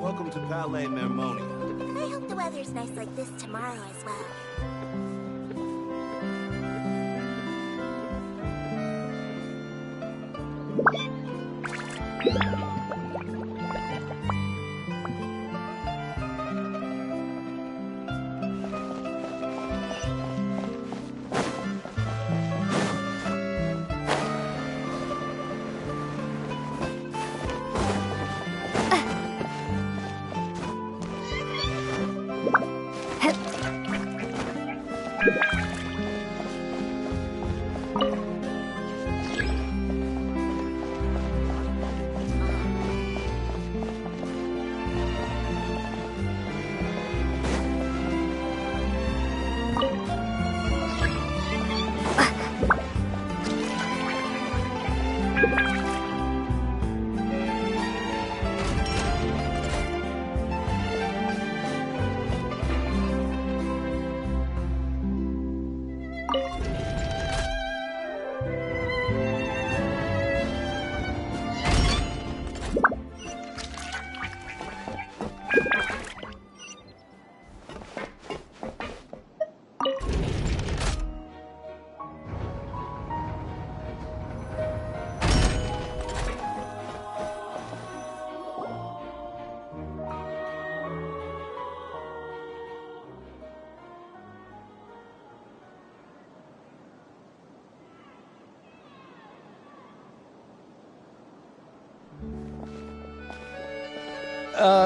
Welcome to Palais Mermonia. I hope the weather's nice like this tomorrow as well.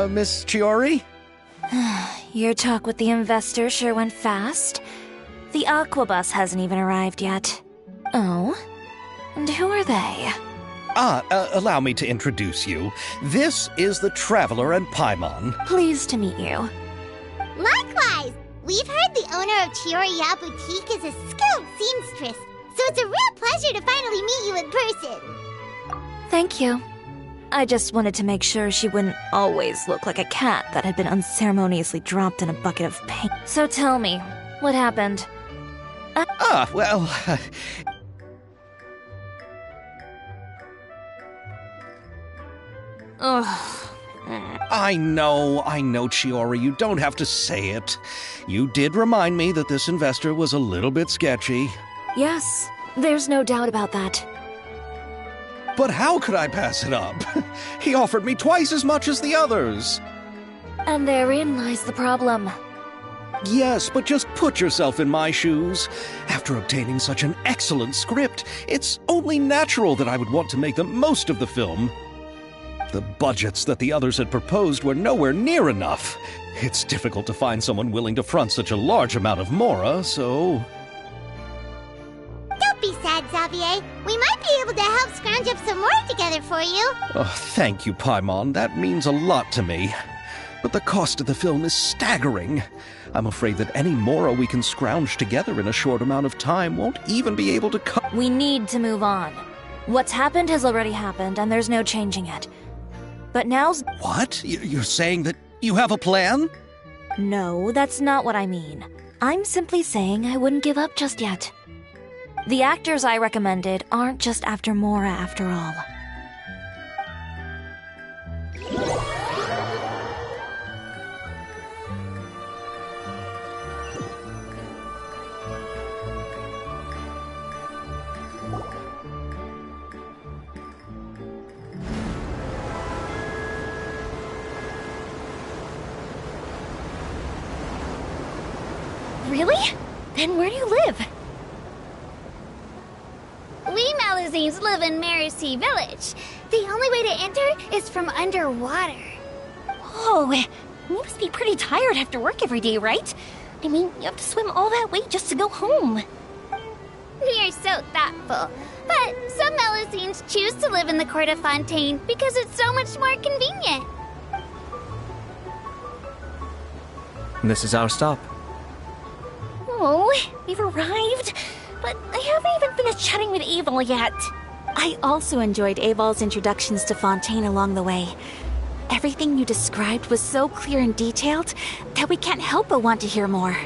Miss Chiori? Your talk with the investor sure went fast. The Aquabus hasn't even arrived yet. Oh? And who are they? Allow me to introduce you. This is the Traveler and Paimon. Pleased to meet you. Likewise! We've heard the owner of Chioriya Boutique is a skilled seamstress, so it's a real pleasure to finally meet you in person. Thank you. I just wanted to make sure she wouldn't always look like a cat that had been unceremoniously dropped in a bucket of paint. So tell me, what happened? Well... Ugh. I know, Chiori, you don't have to say it. You did remind me that this investor was a little bit sketchy. Yes, there's no doubt about that. But how could I pass it up? He offered me twice as much as the others. And therein lies the problem. Yes, but just put yourself in my shoes. After obtaining such an excellent script, it's only natural that I would want to make the most of the film. The budgets that the others had proposed were nowhere near enough. It's difficult to find someone willing to front such a large amount of mora, so... Don't be sad, Xavier. We might be able to help scrounge up some more together for you. Oh, thank you, Paimon. That means a lot to me. but the cost of the film is staggering. I'm afraid that any mora we can scrounge together in a short amount of time won't even be able to cover. We need to move on. What's happened has already happened, and there's no changing it. But now's... What? You're saying that you have a plan? No, that's not what I mean. I'm simply saying I wouldn't give up just yet. The actors I recommended aren't just after Mora after all. Really? Then where do you live? We Melusines live in Mercy Village. The only way to enter is from underwater. Oh, you must be pretty tired after work every day, right? I mean, you have to swim all that way just to go home. We are so thoughtful. But some Melusines choose to live in the court of Fontaine because it's so much more convenient. This is our stop. Oh, we've arrived. But I haven't even finished chatting with Aval yet. I also enjoyed Aval's introductions to Fontaine along the way. Everything you described was so clear and detailed that we can't help but want to hear more.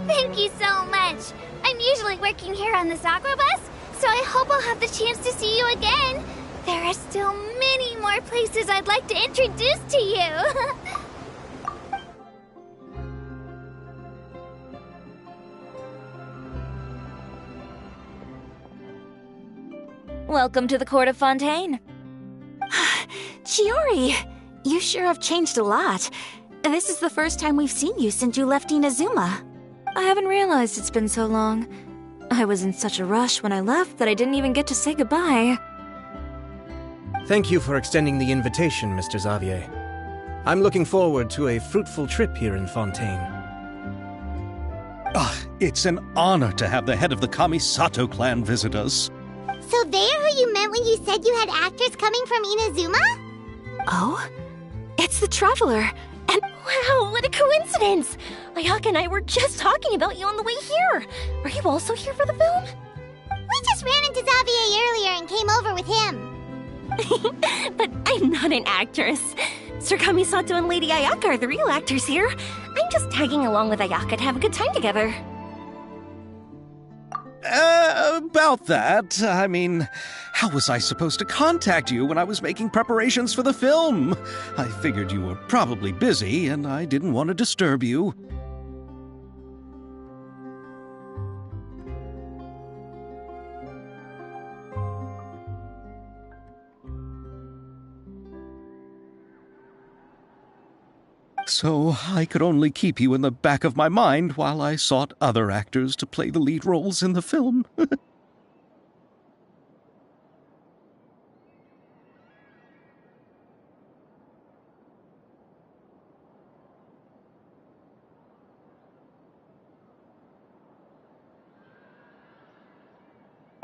Thank you so much. I'm usually working here on the Sakura bus, so I hope I'll have the chance to see you again. There are still many more places I'd like to introduce to you. Welcome to the court of Fontaine. Chiori, you sure have changed a lot. This is the first time we've seen you since you left Inazuma. I haven't realized it's been so long. I was in such a rush when I left that I didn't even get to say goodbye. Thank you for extending the invitation, Mr. Xavier. I'm looking forward to a fruitful trip here in Fontaine. It's an honor to have the head of the Kamisato clan visit us. So they're who you meant when you said you had actors coming from Inazuma? Oh? It's the Traveler. And wow, what a coincidence! Ayaka and I were just talking about you on the way here. Are you also here for the film? We just ran into Xavier earlier and came over with him. But I'm not an actress. Sir Kamisato and Lady Ayaka are the real actors here. I'm just tagging along with Ayaka to have a good time together. About that, I mean, how was I supposed to contact you when I was making preparations for the film? I figured you were probably busy, and I didn't want to disturb you. So I could only keep you in the back of my mind while I sought other actors to play the lead roles in the film.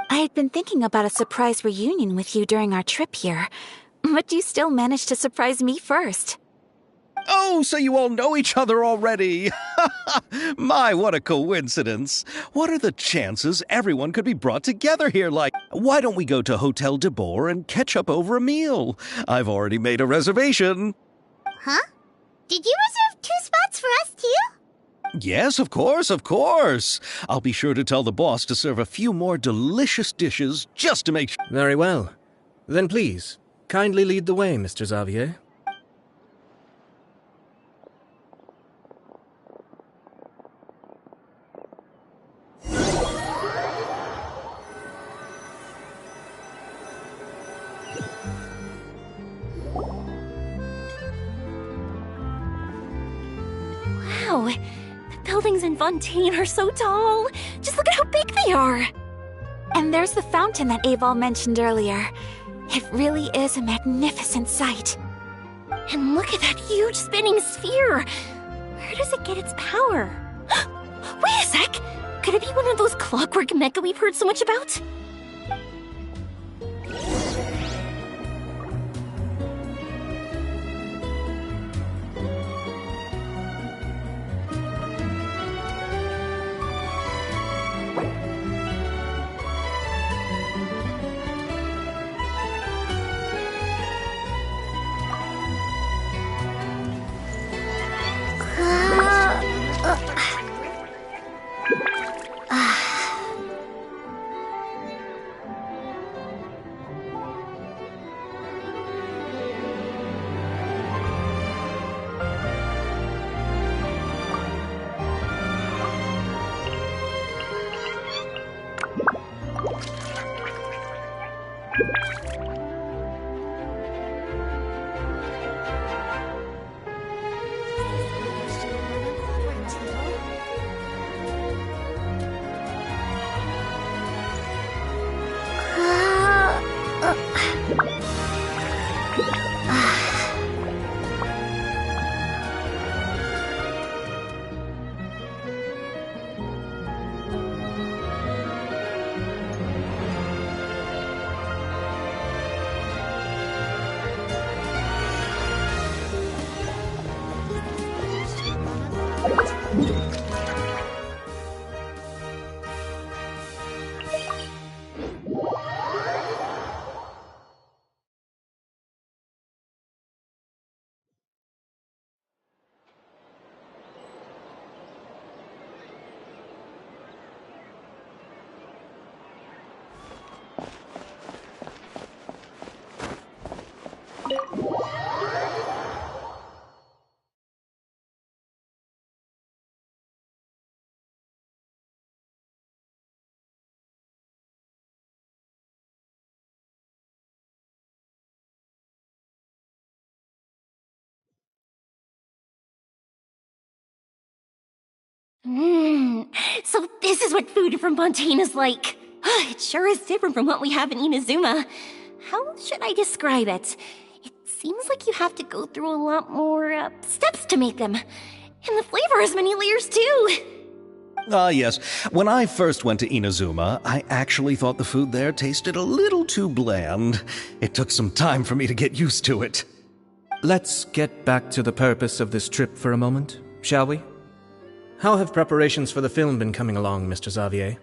I had been thinking about a surprise reunion with you during our trip here, but you still managed to surprise me first. Oh, so you all know each other already! My, what a coincidence! What are the chances everyone could be brought together here like... Why don't we go to Hotel de Boer and catch up over a meal? I've already made a reservation. Huh? Did you reserve 2 spots for us too? Yes, of course, of course. I'll be sure to tell the boss to serve a few more delicious dishes just to make sure... Very well. Then please, kindly lead the way, Mr. Xavier. Wow, the buildings in Fontaine are so tall. Just look at how big they are. And there's the fountain that Aval mentioned earlier. It really is a magnificent sight. And look at that huge spinning sphere. Where does it get its power? Wait a sec! Could it be one of those clockwork mecha we've heard so much about? So this is what food from Fontaine is like. It sure is different from what we have in Inazuma. How should I describe it? It seems like you have to go through a lot more steps to make them. And the flavor has many layers too. Yes. When I first went to Inazuma, I actually thought the food there tasted a little too bland. It took some time for me to get used to it. Let's get back to the purpose of this trip for a moment, shall we? How have preparations for the film been coming along, Mr. Xavier?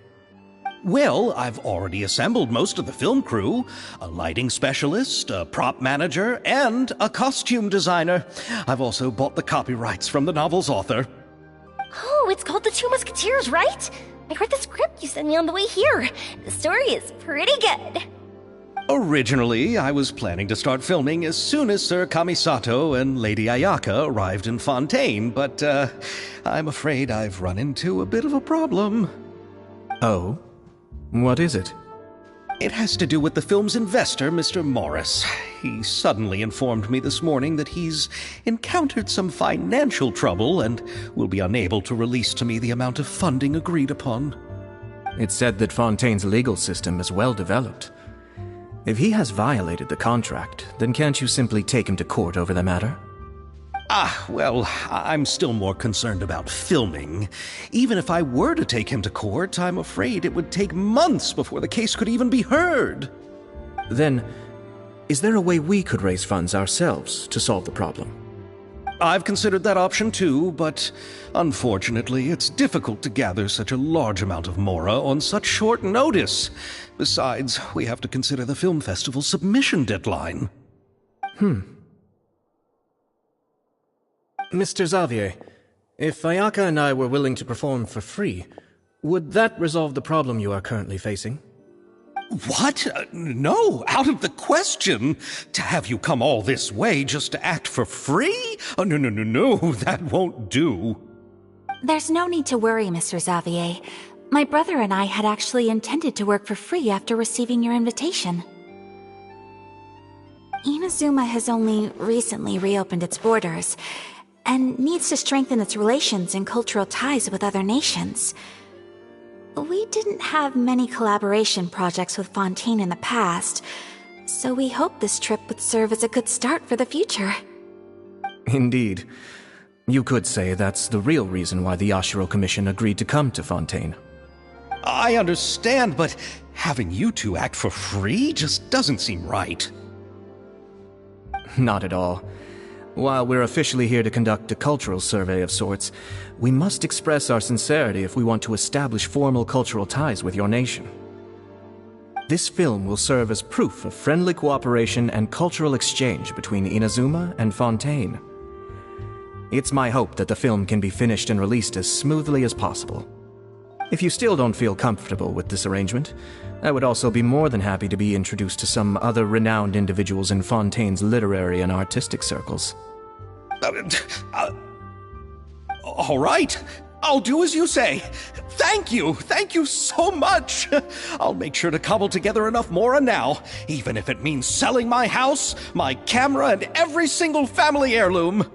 Well, I've already assembled most of the film crew. A lighting specialist, a prop manager, and a costume designer. I've also bought the copyrights from the novel's author. Oh, it's called The Two Musketeers, right? I read the script you sent me on the way here. The story is pretty good. Originally, I was planning to start filming as soon as Sir Kamisato and Lady Ayaka arrived in Fontaine, but I'm afraid I've run into a bit of a problem. Oh? What is it? It has to do with the film's investor, Mr. Morris. He suddenly informed me this morning that he's encountered some financial trouble and will be unable to release to me the amount of funding agreed upon. It's said that Fontaine's legal system is well developed. If he has violated the contract, then can't you simply take him to court over the matter? Well, I'm still more concerned about filming. Even if I were to take him to court, I'm afraid it would take months before the case could even be heard. Then, is there a way we could raise funds ourselves to solve the problem? I've considered that option too, but unfortunately, it's difficult to gather such a large amount of mora on such short notice. Besides, we have to consider the film festival's submission deadline. Mr. Xavier, if Ayaka and I were willing to perform for free, would that resolve the problem you are currently facing? What? No, out of the question. To have you come all this way just to act for free? Oh, no, that won't do. There's no need to worry, Mr. Xavier. My brother and I had actually intended to work for free after receiving your invitation. Inazuma has only recently reopened its borders, and needs to strengthen its relations and cultural ties with other nations. We didn't have many collaboration projects with Fontaine in the past, so we hoped this trip would serve as a good start for the future. Indeed. You could say that's the real reason why the Yashiro Commission agreed to come to Fontaine. I understand, but having you two act for free just doesn't seem right. Not at all. While we're officially here to conduct a cultural survey of sorts, we must express our sincerity if we want to establish formal cultural ties with your nation. This film will serve as proof of friendly cooperation and cultural exchange between Inazuma and Fontaine. It's my hope that the film can be finished and released as smoothly as possible. If you still don't feel comfortable with this arrangement, I would also be more than happy to be introduced to some other renowned individuals in Fontaine's literary and artistic circles. All right, I'll do as you say. Thank you so much. I'll make sure to cobble together enough mora now, even if it means selling my house, my camera, and every single family heirloom.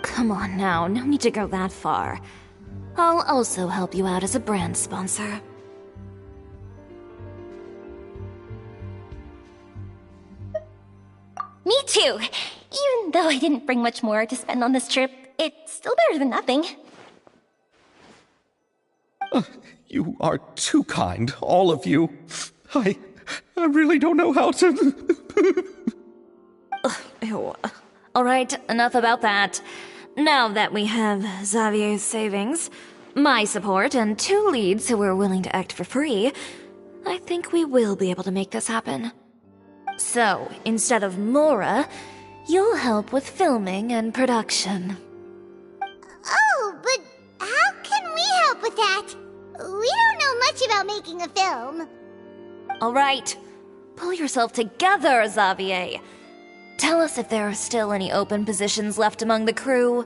Come on now, no need to go that far. I'll also help you out as a brand sponsor. Me too! Even though I didn't bring much more to spend on this trip, it's still better than nothing. You are too kind, all of you. I really don't know how to... Ew. Alright, enough about that. Now that we have Xavier's savings, my support, and 2 leads who are willing to act for free, I think we will be able to make this happen. So, instead of mora, you'll help with filming and production. Oh, but how can we help with that? We don't know much about making a film. Alright, pull yourself together, Xavier. Tell us if there are still any open positions left among the crew.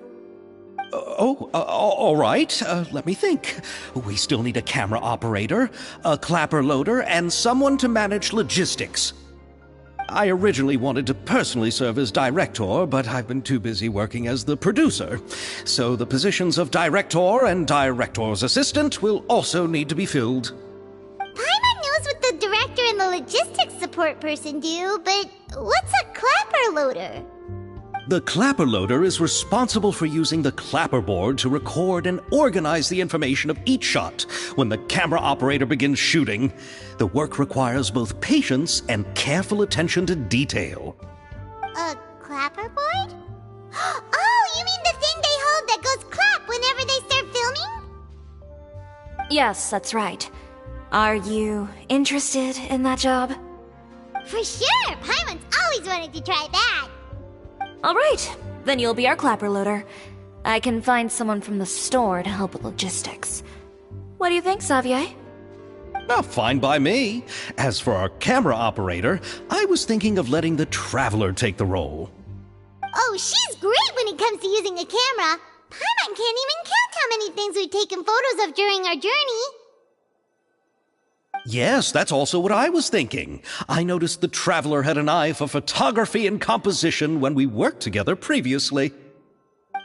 All right. Let me think. We still need a camera operator, a clapper loader, and someone to manage logistics. I originally wanted to personally serve as director, but I've been too busy working as the producer. So the positions of director and director's assistant will also need to be filled. Paimon knows what the director and the logistics support person do, but what's a clapper loader? The clapper loader is responsible for using the clapperboard to record and organize the information of each shot when the camera operator begins shooting. The work requires both patience and careful attention to detail. A clapperboard? Oh, you mean the thing they hold that goes clap whenever they start filming? Yes, that's right. Are you interested in that job? For sure! Paimon's always wanted to try that! Alright, then you'll be our clapper loader. I can find someone from the store to help with logistics. What do you think, Xavier? Well, fine by me. As for our camera operator, I was thinking of letting the Traveler take the role. Oh, she's great when it comes to using a camera! Paimon can't even count how many things we've taken photos of during our journey! Yes, that's also what I was thinking. I noticed the Traveler had an eye for photography and composition when we worked together previously.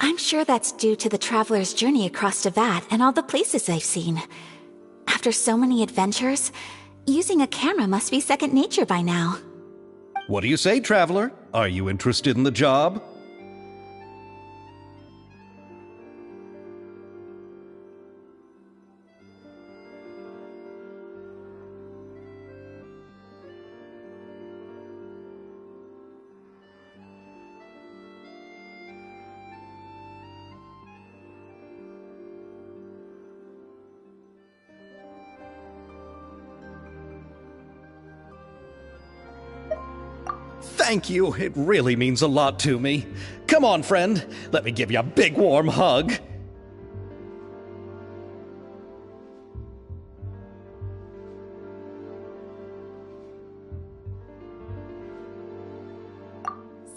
I'm sure that's due to the traveler's journey across Devat and all the places they've seen. After so many adventures, using a camera must be second nature by now. What do you say, Traveler? Are you interested in the job? Thank you. It really means a lot to me. Come on, friend. Let me give you a big warm hug. So,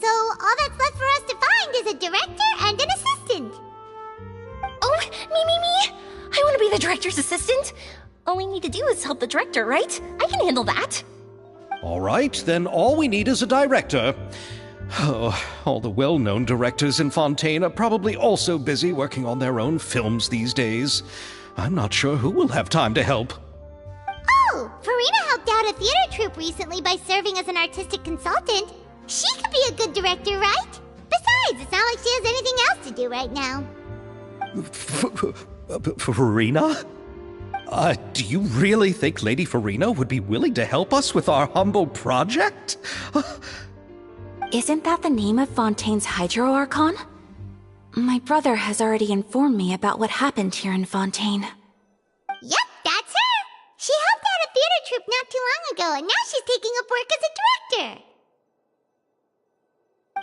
all that's left for us to find is a director and an assistant. Oh, me! I want to be the director's assistant! All we need to do is help the director, right? I can handle that! All right, then all we need is a director. Oh, all the well-known directors in Fontaine are probably also busy working on their own films these days. I'm not sure who will have time to help. Oh, Farina helped out a theater troupe recently by serving as an artistic consultant. She could be a good director, right? Besides, it's not like she has anything else to do right now. Farina? Do you really think Lady Farina would be willing to help us with our humble project? Isn't that the name of Fontaine's Hydro Archon? My brother has already informed me about what happened here in Fontaine. Yep, that's her! She helped out a theater troupe not too long ago, and now she's taking up work as a director!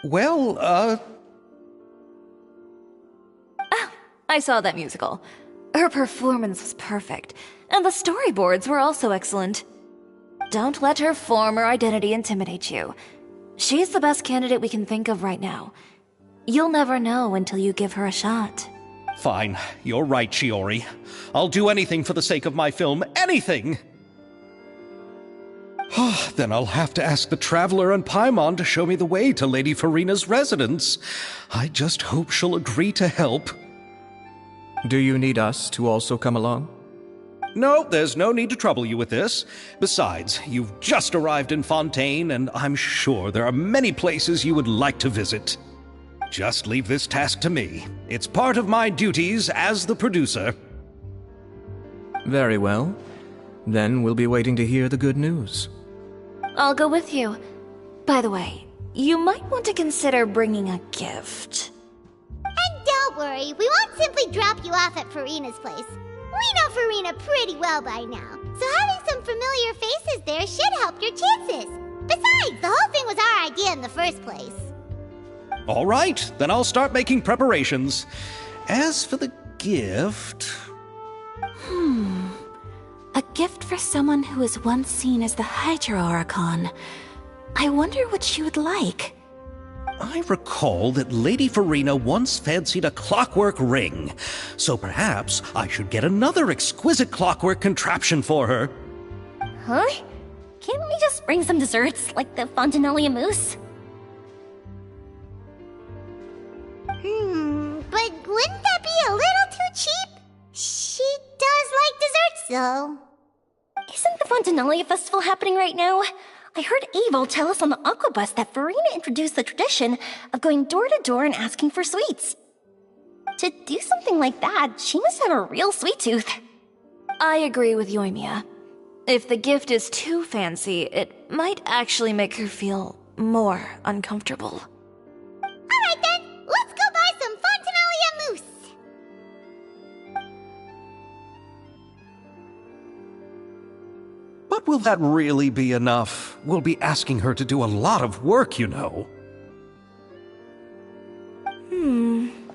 Well, Oh, I saw that musical. Her performance was perfect, and the storyboards were also excellent. Don't let her former identity intimidate you. She's the best candidate we can think of right now. You'll never know until you give her a shot. Fine. You're right, Shiori. I'll do anything for the sake of my film. Anything! Then I'll have to ask the Traveler and Paimon to show me the way to Lady Farina's residence. I just hope she'll agree to help. Do you need us to also come along? No, there's no need to trouble you with this. Besides, you've just arrived in Fontaine, and I'm sure there are many places you would like to visit. Just leave this task to me. It's part of my duties as the producer. Very well. Then we'll be waiting to hear the good news. I'll go with you. By the way, you might want to consider bringing a gift. And don't worry, we won't simply drop you off at Farina's place. We know Farina pretty well by now, so having some familiar faces there should help your chances. Besides, the whole thing was our idea in the first place. All right, then I'll start making preparations. As for the gift... A gift for someone who was once seen as the Hydro Archon. I wonder what she would like. I recall that Lady Farina once fancied a clockwork ring, so perhaps I should get another exquisite clockwork contraption for her. Huh? Can't we just bring some desserts, like the Fontinalia mousse? But wouldn't that be a little too cheap? She does like desserts, though. Isn't the Fontinalia festival happening right now? I heard Abel tell us on the Aquabus that Farina introduced the tradition of going door to door and asking for sweets. To do something like that, she must have a real sweet tooth. I agree with Yoimiya. If the gift is too fancy, it might actually make her feel more uncomfortable. Alright then, let's go buy some Fontinalia mousse! But will that really be enough? We'll be asking her to do a lot of work, you know.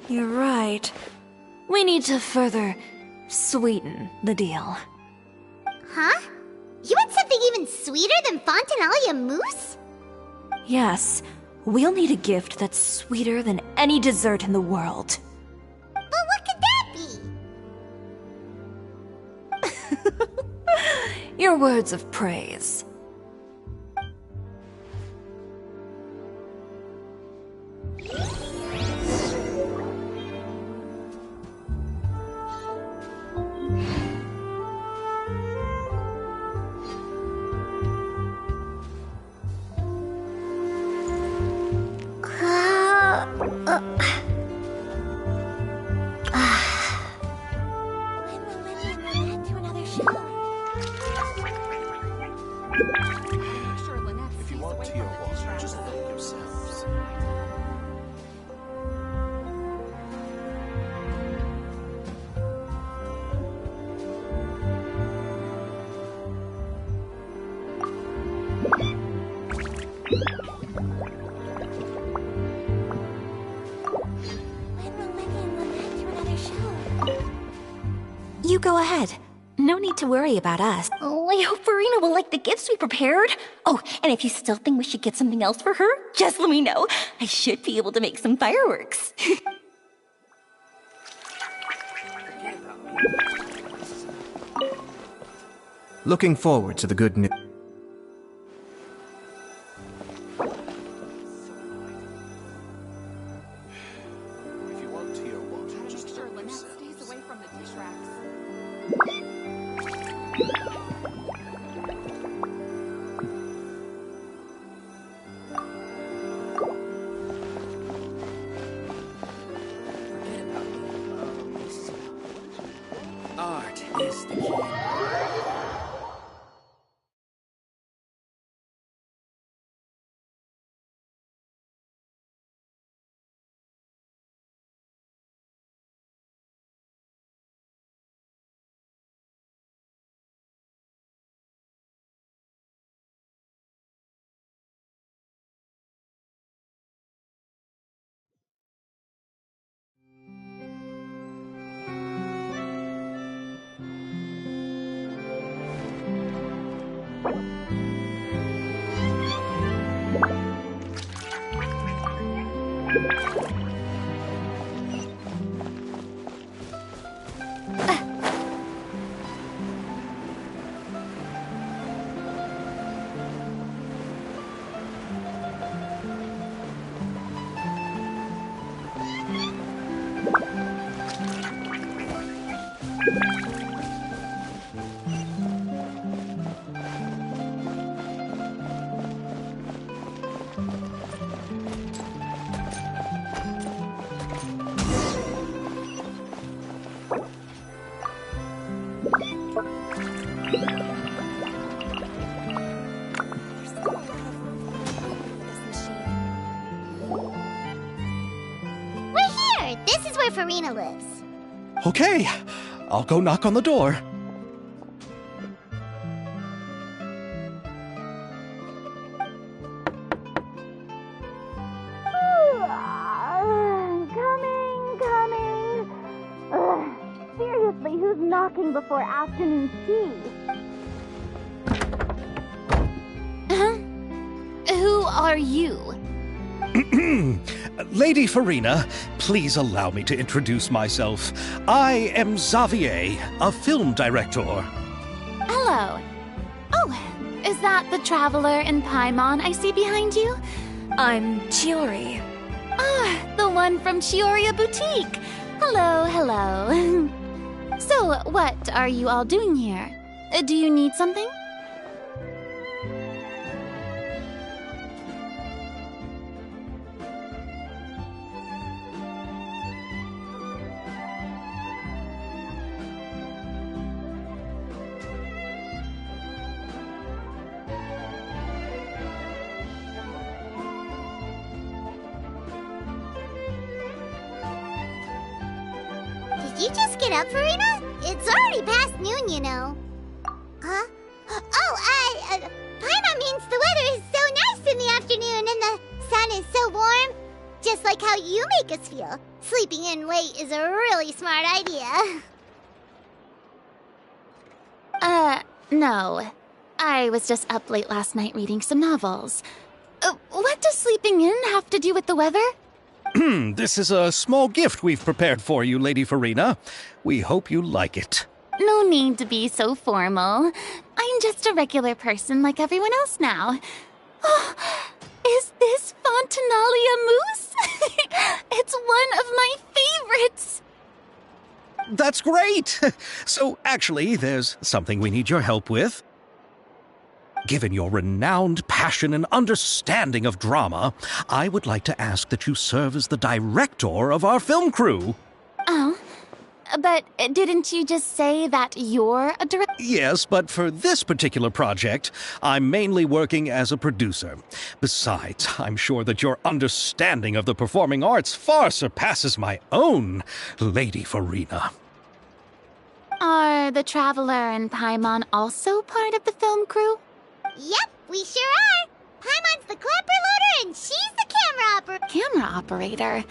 You're right. We need to further sweeten the deal. Huh? You want something even sweeter than Fontinalia mousse? Yes, we'll need a gift that's sweeter than any dessert in the world. But what could that be? Your words of praise. If you want tea or water, just help yourselves. You go ahead. No need to worry about us. Oh, I hope Farina will like the gifts we prepared. Oh, and if you still think we should get something else for her, just let me know. I should be able to make some fireworks. Looking forward to the good news. If you want tea or water, just help yourselves. Art is the key. This is where Farina lives. Okay, I'll go knock on the door. Coming. Seriously, who's knocking before afternoon tea? Who are you? Lady Farina, please allow me to introduce myself. I am Xavier, a film director. Hello. Oh, is that the traveler in Paimon I see behind you? I'm Chiori. Ah, the one from Chioria Boutique. Hello, hello. So, what are you all doing here? Do you need something? Did you just get up, Farina? It's already past noon, you know. Huh? Oh, Paimon means the weather is so nice in the afternoon and the sun is so warm. Just like how you make us feel. Sleeping in late is a really smart idea. No. I was just up late last night reading some novels. What does sleeping in have to do with the weather? This is a small gift we've prepared for you, Lady Farina. We hope you like it. No need to be so formal. I'm just a regular person like everyone else now. Oh, is this Fontinalia mousse? It's one of my favorites. That's great! So, actually, there's something we need your help with. Given your renowned passion and understanding of drama, I would like to ask that you serve as the director of our film crew. Oh, but didn't you just say that you're a director? Yes, but for this particular project, I'm mainly working as a producer. Besides, I'm sure that your understanding of the performing arts far surpasses my own, Lady Farina. Are the Traveler and Paimon also part of the film crew? Yep, we sure are. Paimon's the clapper loader and she's the camera operator. Camera operator?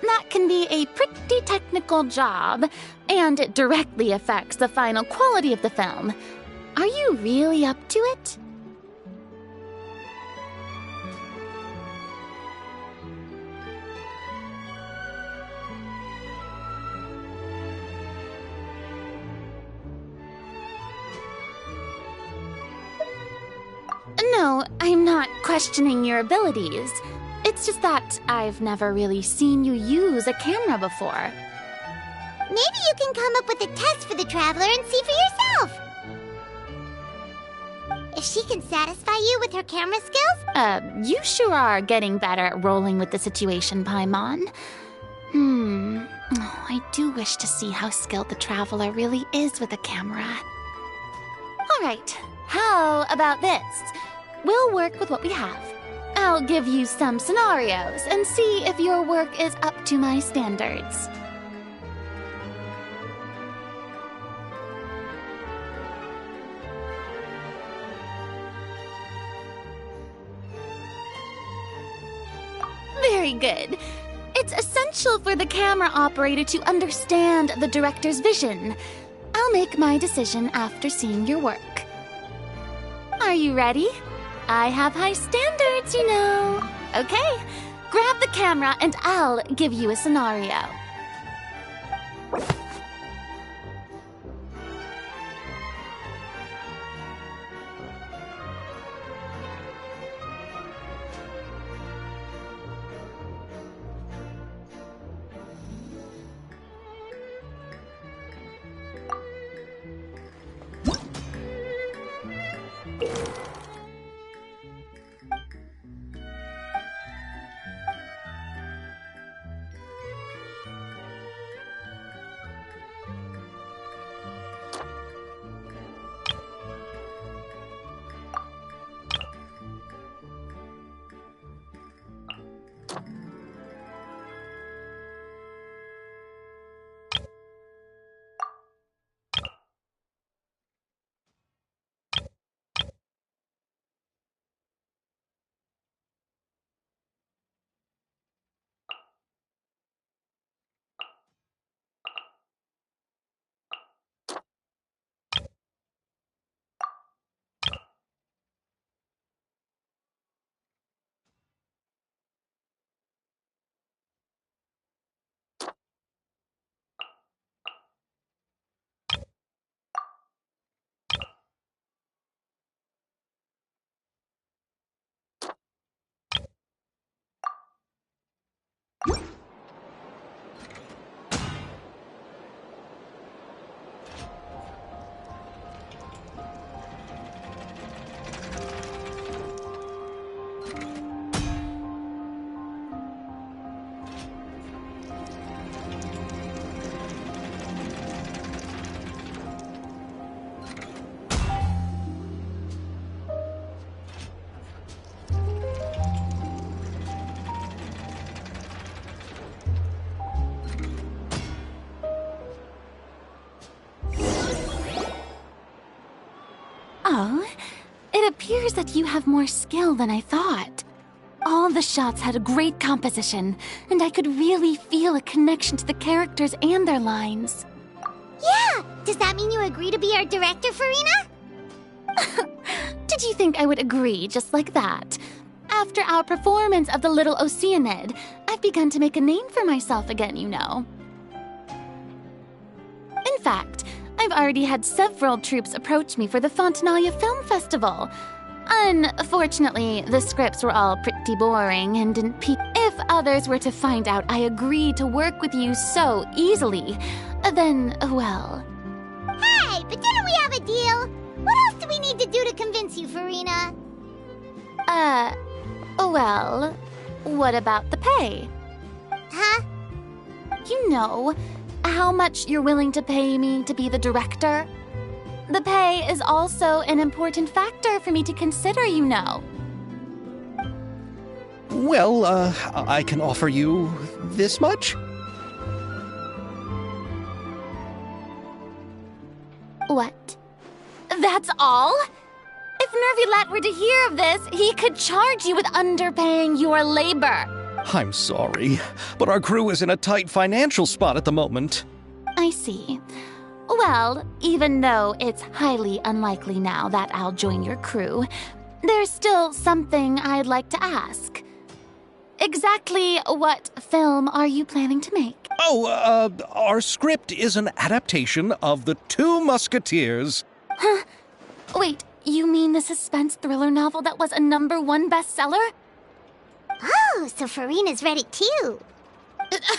That can be a pretty technical job, and it directly affects the final quality of the film. Are you really up to it? No, I'm not questioning your abilities. It's just that I've never really seen you use a camera before. Maybe you can come up with a test for the Traveler and see for yourself. If she can satisfy you with her camera skills? You sure are getting better at rolling with the situation, Paimon. Oh, I do wish to see how skilled the Traveler really is with a camera. Alright, how about this? We'll work with what we have. I'll give you some scenarios and see if your work is up to my standards. Very good. It's essential for the camera operator to understand the director's vision. I'll make my decision after seeing your work. Are you ready? I have high standards, you know. Okay, grab the camera and I'll give you a scenario. Oh, it appears that you have more skill than I thought. All the shots had a great composition, and I could really feel a connection to the characters and their lines. Yeah! Does that mean you agree to be our director, Farina? Did you think I would agree just like that? After our performance of the Little Oceanid, I've begun to make a name for myself again, you know. In fact, I've already had several troops approach me for the Fontanalia Film Festival. Unfortunately, the scripts were all pretty boring and didn't pique. If others were to find out I agreed to work with you so easily, then, well... Hey, but didn't we have a deal? What else do we need to do to convince you, Farina? Well, what about the pay? Huh? You know, how much you're willing to pay me to be the director? The pay is also an important factor for me to consider, you know. Well, I can offer you this much? What? That's all? If Nervilat were to hear of this, he could charge you with underpaying your labor. I'm sorry, but our crew is in a tight financial spot at the moment. I see. Well, even though it's highly unlikely now that I'll join your crew, there's still something I'd like to ask. Exactly what film are you planning to make? Oh, our script is an adaptation of The Two Musketeers. Huh? Wait, you mean the suspense thriller novel that was a #1 bestseller? Oh, so Farina's read it too.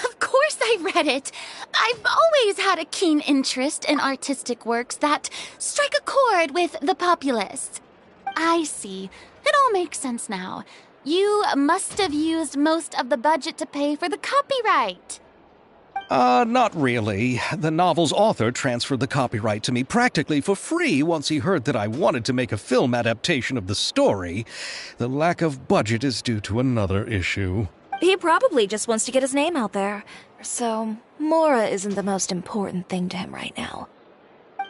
Of course I read it. I've always had a keen interest in artistic works that strike a chord with the populace. I see. It all makes sense now. You must have used most of the budget to pay for the copyright. Not really. The novel's author transferred the copyright to me practically for free once he heard that I wanted to make a film adaptation of the story. The lack of budget is due to another issue. He probably just wants to get his name out there. So, Mora isn't the most important thing to him right now.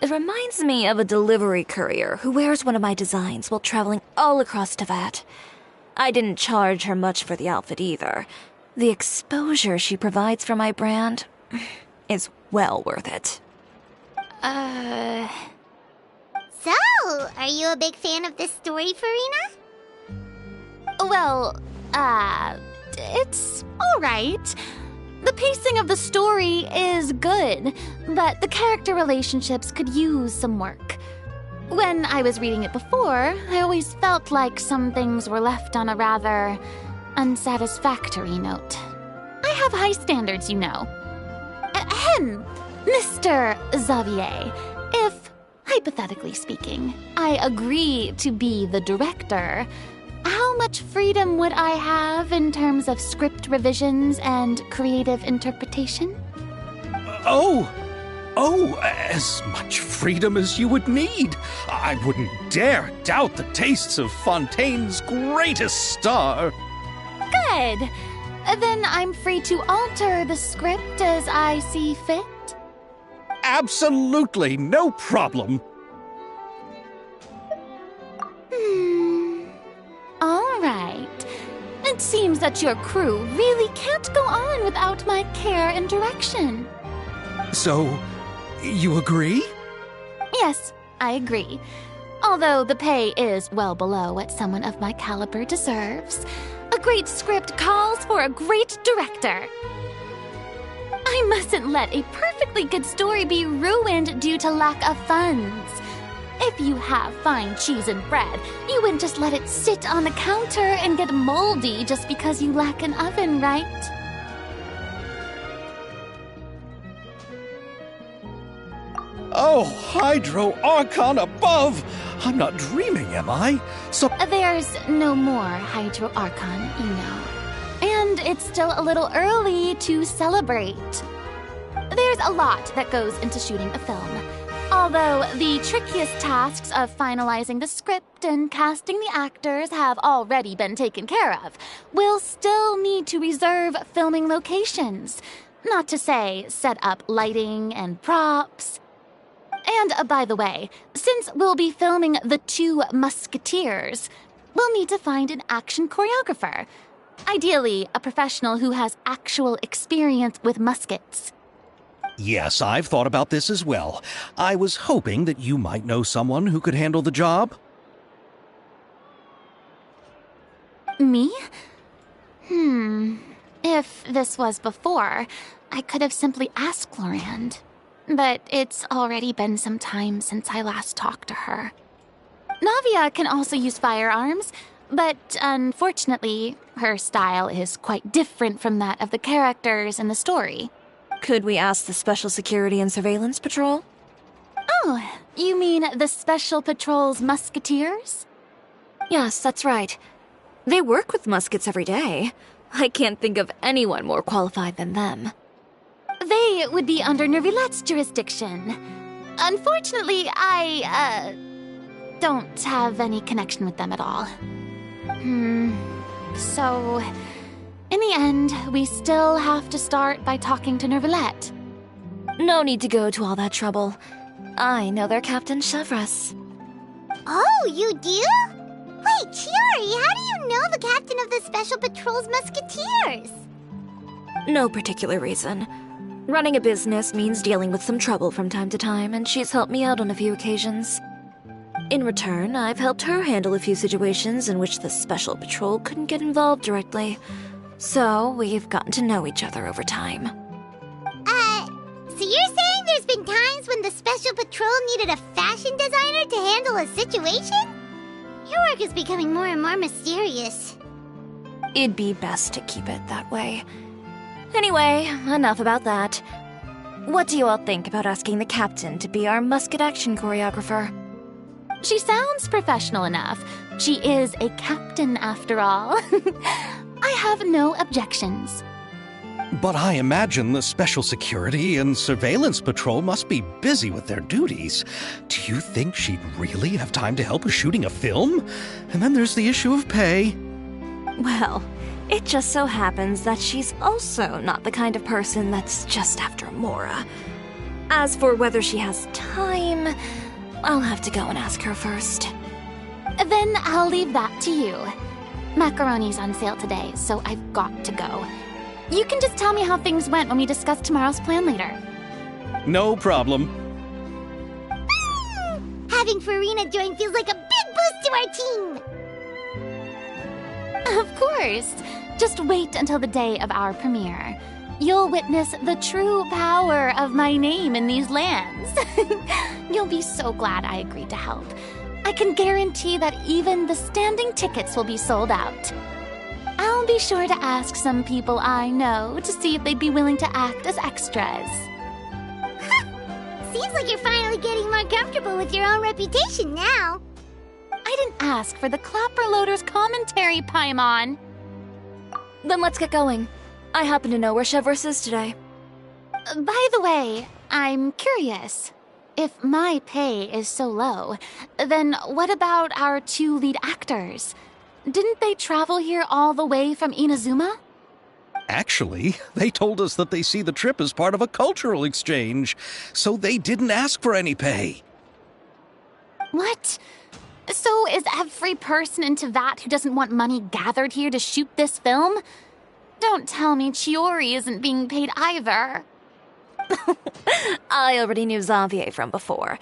It reminds me of a delivery courier who wears one of my designs while traveling all across Teyvat. I didn't charge her much for the outfit either. The exposure she provides for my brand is well worth it. So, are you a big fan of this story, Farina? Well, it's alright. The pacing of the story is good, but the character relationships could use some work. When I was reading it before, I always felt like some things were left on a rather unsatisfactory note. I have high standards, you know. Ahem, Mr. Xavier, if, hypothetically speaking, I agree to be the director, how much freedom would I have in terms of script revisions and creative interpretation? Oh, as much freedom as you would need. I wouldn't dare doubt the tastes of Fontaine's greatest star. Good. Then I'm free to alter the script as I see fit. Absolutely, no problem. All right. It seems that your crew really can't go on without my care and direction. So, you agree? Yes, I agree. Although the pay is well below what someone of my caliber deserves. A great script calls for a great director. I mustn't let a perfectly good story be ruined due to lack of funds. If you have fine cheese and bread, you wouldn't just let it sit on the counter and get moldy just because you lack an oven, right? Oh, Hydro Archon above! I'm not dreaming, am I? So There's no more Hydro Archon, you know. And it's still a little early to celebrate. There's a lot that goes into shooting a film. Although the trickiest tasks of finalizing the script and casting the actors have already been taken care of, we'll still need to reserve filming locations. Not to say set up lighting and props. And by the way, since we'll be filming The Two Musketeers, we'll need to find an action choreographer. Ideally, a professional who has actual experience with muskets. Yes, I've thought about this as well. I was hoping that you might know someone who could handle the job. Me? If this was before, I could have simply asked Glorand. But it's already been some time since I last talked to her. Navia can also use firearms, but unfortunately, her style is quite different from that of the characters in the story. Could we ask the Special Security and Surveillance Patrol? Oh, you mean the Special Patrol's Musketeers? Yes, that's right. They work with muskets every day. I can't think of anyone more qualified than them. They would be under Nervilette's jurisdiction. Unfortunately, I, don't have any connection with them at all. So, in the end, we still have to start by talking to Nervilette. No need to go to all that trouble. I know their Captain Chevreuse. Oh, you do? Wait, Chiori, how do you know the captain of the Special Patrol's Musketeers? No particular reason. Running a business means dealing with some trouble from time to time, and she's helped me out on a few occasions. In return, I've helped her handle a few situations in which the Special Patrol couldn't get involved directly. So, we've gotten to know each other over time. So you're saying there's been times when the Special Patrol needed a fashion designer to handle a situation? Your work is becoming more and more mysterious. It'd be best to keep it that way. Anyway, enough about that. What do you all think about asking the captain to be our musket action choreographer? She sounds professional enough. She is a captain, after all. I have no objections. But I imagine the Special Security and Surveillance Patrol must be busy with their duties. Do you think she'd really have time to help with shooting a film? And then there's the issue of pay. Well, it just so happens that she's also not the kind of person that's just after Mora. As for whether she has time, I'll have to go and ask her first. Then I'll leave that to you. Macaroni's on sale today, so I've got to go. You can just tell me how things went when we discuss tomorrow's plan later. No problem. Having Farina join feels like a big boost to our team! Of course. Just wait until the day of our premiere. You'll witness the true power of my name in these lands. You'll be so glad I agreed to help. I can guarantee that even the standing tickets will be sold out. I'll be sure to ask some people I know to see if they'd be willing to act as extras. Seems like you're finally getting more comfortable with your own reputation now. I didn't ask for the Clapper Loader's commentary, Paimon. Then let's get going. I happen to know where Chevreuse is today. By the way, I'm curious. If my pay is so low, then what about our two lead actors? Didn't they travel here all the way from Inazuma? Actually, they told us that they see the trip as part of a cultural exchange, so they didn't ask for any pay. What? So is every person in Tevat who doesn't want money gathered here to shoot this film? Don't tell me Chiori isn't being paid either. I already knew Xavier from before,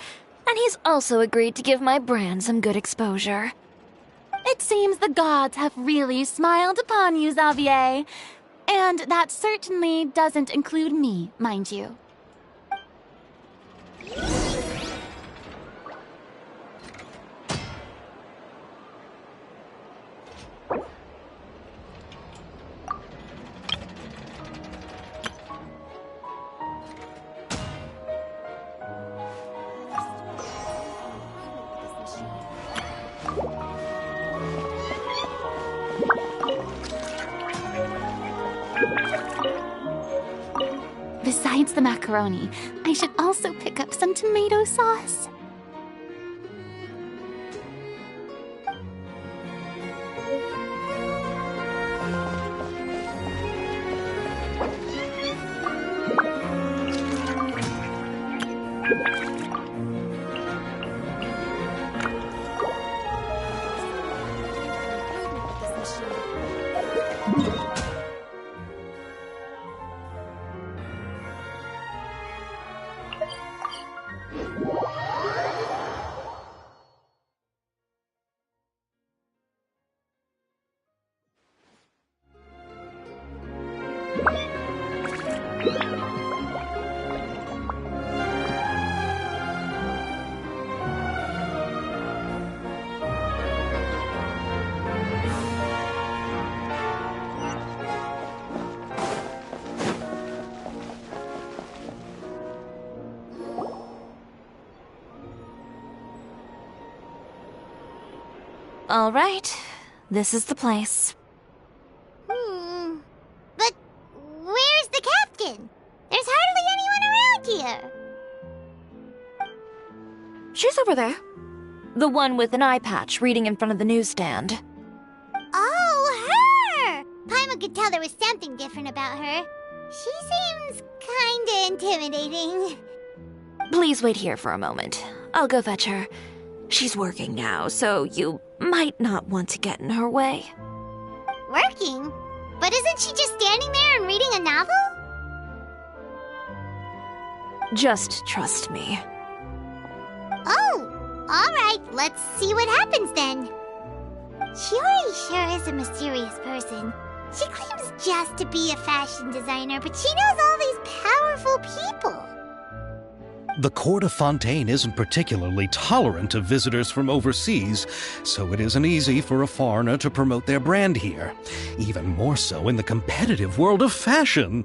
and he's also agreed to give my brand some good exposure. It seems the gods have really smiled upon you, Xavier. And that certainly doesn't include me, mind you. Besides the macaroni, I should also pick up some tomato sauce. All right, this is the place. But where's the captain? There's hardly anyone around here. She's over there. The one with an eye patch reading in front of the newsstand. Oh, her! Paimon could tell there was something different about her. She seems kinda intimidating. Please wait here for a moment. I'll go fetch her. She's working now, so you might not want to get in her way. Working? But isn't she just standing there and reading a novel? Just trust me. Oh, alright, let's see what happens then. Shiori sure is a mysterious person. She claims just to be a fashion designer, but she knows all these powerful people. The court of Fontaine isn't particularly tolerant of visitors from overseas, so it isn't easy for a foreigner to promote their brand here. Even more so in the competitive world of fashion.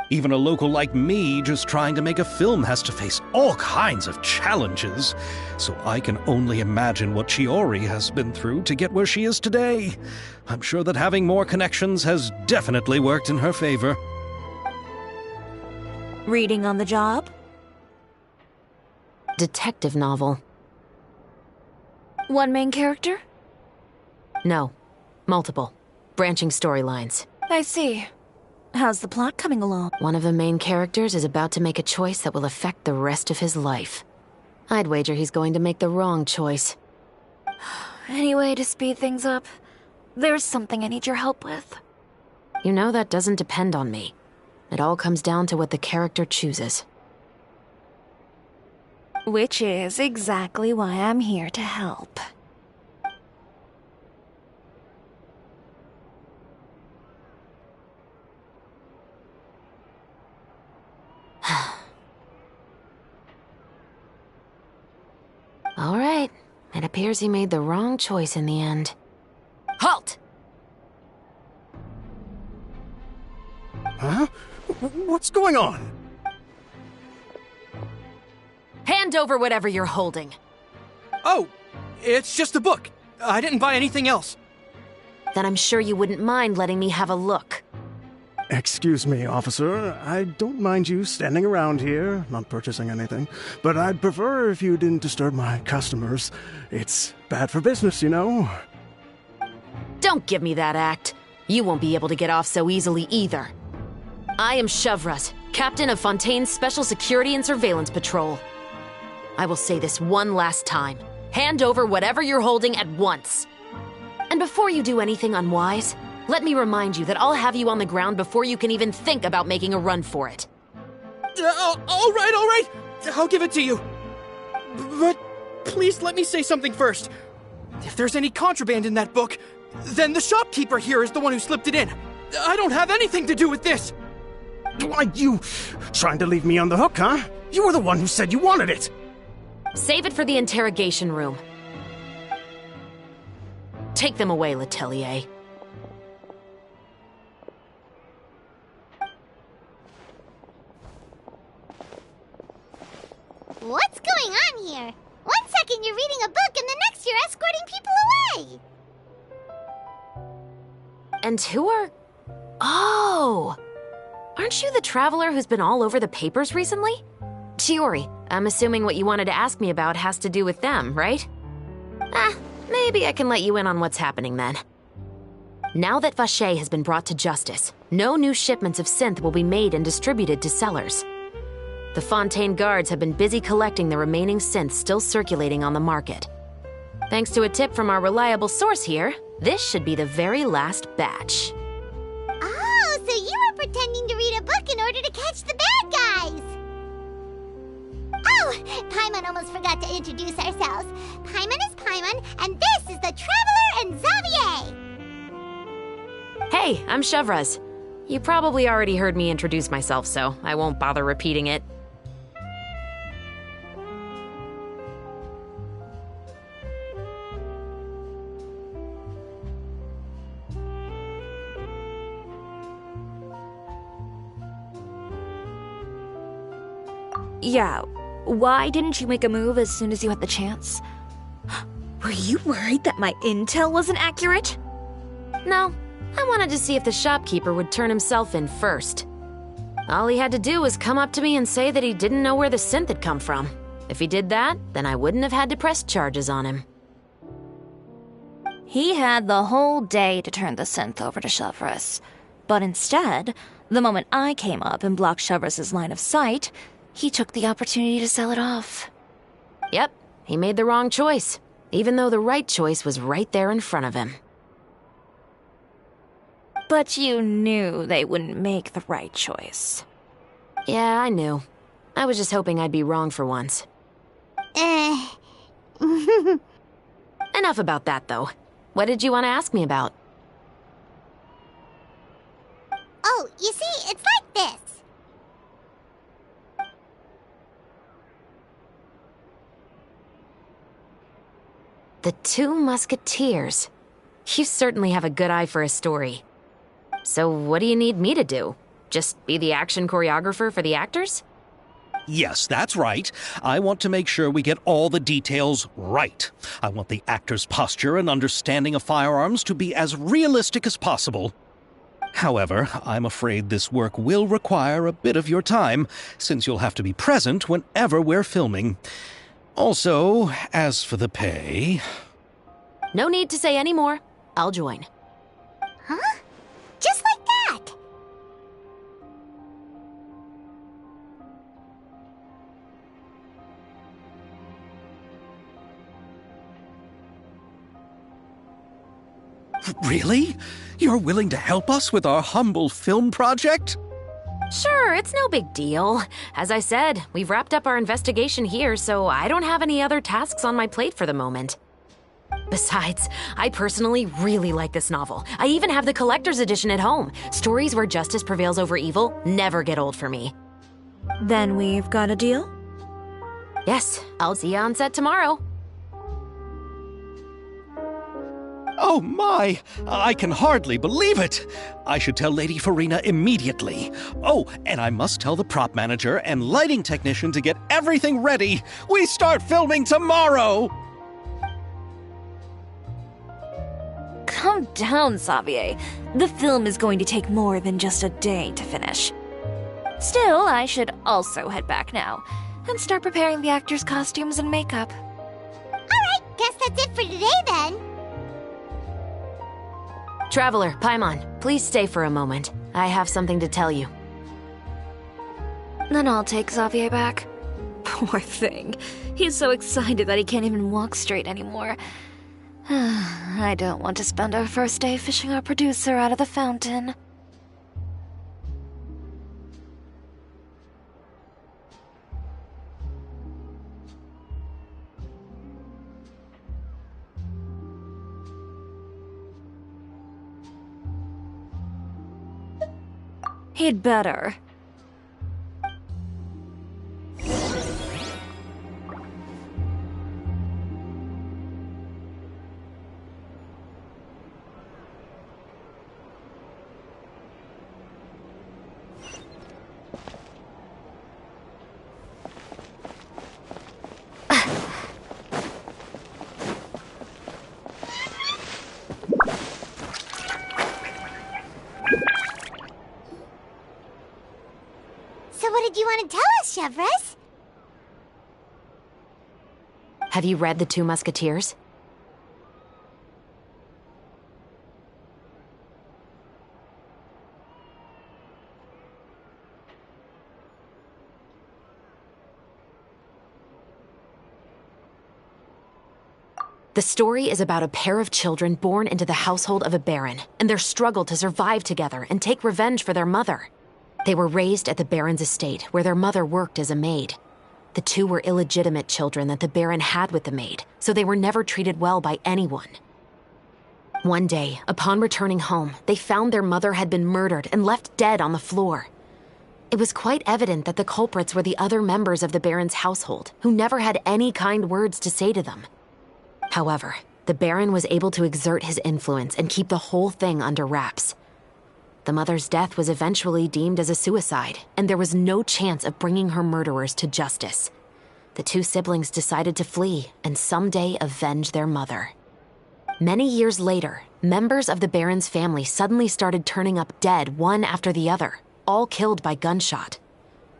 Even a local like me just trying to make a film has to face all kinds of challenges. So I can only imagine what Shiori has been through to get where she is today. I'm sure that having more connections has definitely worked in her favor. Reading on the job? Detective novel. One main character? No. Multiple. Branching storylines. I see. How's the plot coming along? One of the main characters is about to make a choice that will affect the rest of his life. I'd wager he's going to make the wrong choice. Any way to speed things up? There's something I need your help with. You know that doesn't depend on me. It all comes down to what the character chooses. Which is exactly why I'm here to help. All right. It appears he made the wrong choice in the end. Halt! Huh? What's going on? Hand over whatever you're holding. Oh, it's just a book. I didn't buy anything else. Then I'm sure you wouldn't mind letting me have a look. Excuse me, officer. I don't mind you standing around here, not purchasing anything, but I'd prefer if you didn't disturb my customers. It's bad for business, you know. Don't give me that act. You won't be able to get off so easily either. I am Chevraz, captain of Fontaine's Special Security and Surveillance Patrol. I will say this one last time. Hand over whatever you're holding at once. And before you do anything unwise, let me remind you that I'll have you on the ground before you can even think about making a run for it. All right. I'll give it to you. But please let me say something first. If there's any contraband in that book, then the shopkeeper here is the one who slipped it in. I don't have anything to do with this. Why, you trying to leave me on the hook, huh? You were the one who said you wanted it. Save it for the interrogation room. Take them away, Letelier. What's going on here? 1 second you're reading a book and the next you're escorting people away. And who are... Oh! Aren't you the traveler who's been all over the papers recently? Shiori, I'm assuming what you wanted to ask me about has to do with them, right? Maybe I can let you in on what's happening then. Now that Vacher has been brought to justice, no new shipments of synth will be made and distributed to sellers. The Fontaine guards have been busy collecting the remaining synths still circulating on the market. Thanks to a tip from our reliable source here, this should be the very last batch. Oh, so you were pretending to read a book in order to catch the bad guys. Oh, Paimon almost forgot to introduce ourselves. Paimon is Paimon, and this is the Traveler and Xavier. Hey, I'm Chevraz. You probably already heard me introduce myself, so I won't bother repeating it. Yeah, why didn't you make a move as soon as you had the chance? Were you worried that my intel wasn't accurate? No, I wanted to see if the shopkeeper would turn himself in first. All he had to do was come up to me and say that he didn't know where the synth had come from. If he did that, then I wouldn't have had to press charges on him. He had the whole day to turn the synth over to Chevreuse. But instead, the moment I came up and blocked Chevreus's line of sight, he took the opportunity to sell it off. Yep, he made the wrong choice, even though the right choice was right there in front of him. But you knew they wouldn't make the right choice. Yeah, I knew. I was just hoping I'd be wrong for once. Enough about that, though. What did you want to ask me about? Oh, you see, it's like this. The Two Musketeers. You certainly have a good eye for a story. So what do you need me to do? Just be the action choreographer for the actors? Yes, that's right. I want to make sure we get all the details right. I want the actor's posture and understanding of firearms to be as realistic as possible. However, I'm afraid this work will require a bit of your time, since you'll have to be present whenever we're filming. Also, as for the pay... No need to say any more. I'll join. Huh? Just like that. Really? You're willing to help us with our humble film project? Sure, it's no big deal. As I said, we've wrapped up our investigation here, so I don't have any other tasks on my plate for the moment. Besides, I personally really like this novel. I even have the collector's edition at home. Stories where justice prevails over evil never get old for me. Then we've got a deal? Yes, I'll see you on set tomorrow. Oh my! I can hardly believe it! I should tell Lady Farina immediately. Oh, and I must tell the prop manager and lighting technician to get everything ready. We start filming tomorrow! Calm down, Xavier. The film is going to take more than just a day to finish. Still, I should also head back now and start preparing the actors' costumes and makeup. Alright, guess that's it for today then. Traveler, Paimon, please stay for a moment. I have something to tell you. Then I'll take Xavier back. Poor thing. He's so excited that he can't even walk straight anymore. I don't want to spend our first day fishing our producer out of the fountain. He'd better. So what did you want to tell us, Chevreuse? Have you read The Two Musketeers? The story is about a pair of children born into the household of a baron and their struggle to survive together and take revenge for their mother. They were raised at the baron's estate, where their mother worked as a maid. The two were illegitimate children that the baron had with the maid, so they were never treated well by anyone. One day, upon returning home, they found their mother had been murdered and left dead on the floor. It was quite evident that the culprits were the other members of the baron's household, who never had any kind words to say to them. However, the baron was able to exert his influence and keep the whole thing under wraps. The mother's death was eventually deemed as a suicide, and there was no chance of bringing her murderers to justice. the two siblings decided to flee and someday avenge their mother. Many years later, members of the Baron's family suddenly started turning up dead one after the other, all killed by gunshot.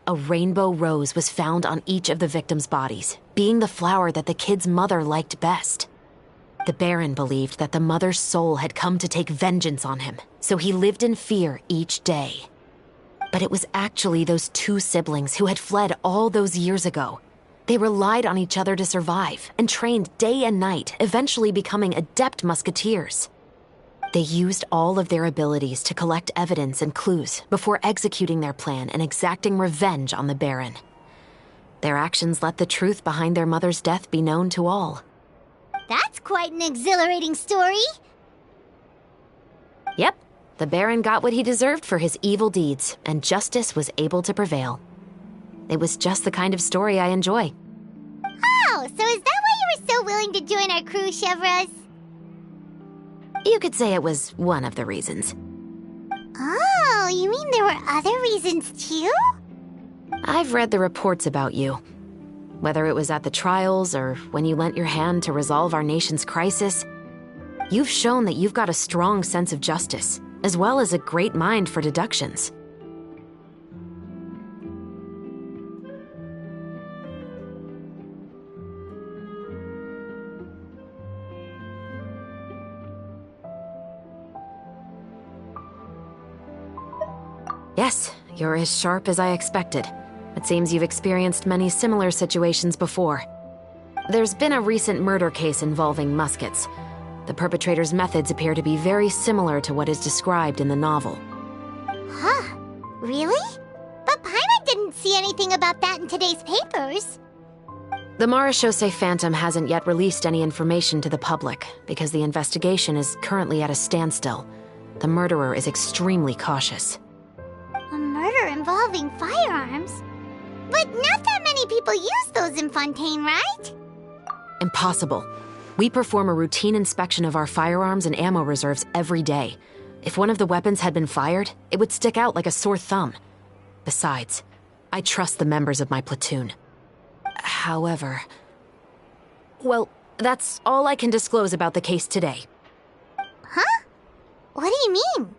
A rainbow rose was found on each of the victims' bodies, being the flower that the kid's mother liked best. The Baron believed that the mother's soul had come to take vengeance on him, so he lived in fear each day. But it was actually those two siblings who had fled all those years ago. They relied on each other to survive and trained day and night, eventually becoming adept musketeers. They used all of their abilities to collect evidence and clues before executing their plan and exacting revenge on the Baron. Their actions let the truth behind their mother's death be known to all. That's quite an exhilarating story. Yep, the Baron got what he deserved for his evil deeds, and justice was able to prevail. It was just the kind of story I enjoy. Oh, so is that why you were so willing to join our crew, Chevras? You could say it was one of the reasons. Oh, you mean there were other reasons too? I've read the reports about you. Whether it was at the trials or when you lent your hand to resolve our nation's crisis, you've shown that you've got a strong sense of justice, as well as a great mind for deductions. Yes, you're as sharp as I expected. It seems you've experienced many similar situations before. There's been a recent murder case involving muskets. The perpetrator's methods appear to be very similar to what is described in the novel. Huh? Really? But Paimon didn't see anything about that in today's papers. The Marechaussee Phantom hasn't yet released any information to the public because the investigation is currently at a standstill. The murderer is extremely cautious. A murder involving firearms? But not that many people use those in Fontaine, right? Impossible. We perform a routine inspection of our firearms and ammo reserves every day. If one of the weapons had been fired, it would stick out like a sore thumb. Besides, I trust the members of my platoon. However... Well, that's all I can disclose about the case today. Huh? What do you mean?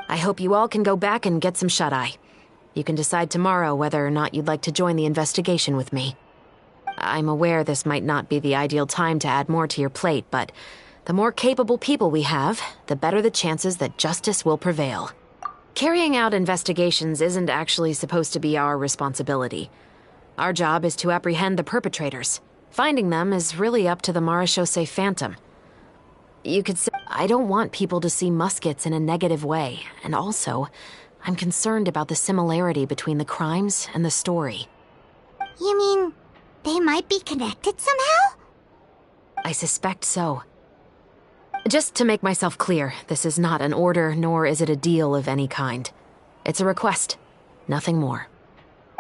I hope you all can go back and get some shut-eye. You can decide tomorrow whether or not you'd like to join the investigation with me. I'm aware this might not be the ideal time to add more to your plate, but the more capable people we have, the better the chances that justice will prevail. Carrying out investigations isn't actually supposed to be our responsibility. Our job is to apprehend the perpetrators. Finding them is really up to the Marechaussee Phantom. You could say, I don't want people to see muskets in a negative way, and also, I'm concerned about the similarity between the crimes and the story. You mean, they might be connected somehow? I suspect so. Just to make myself clear, this is not an order, nor is it a deal of any kind. It's a request, nothing more.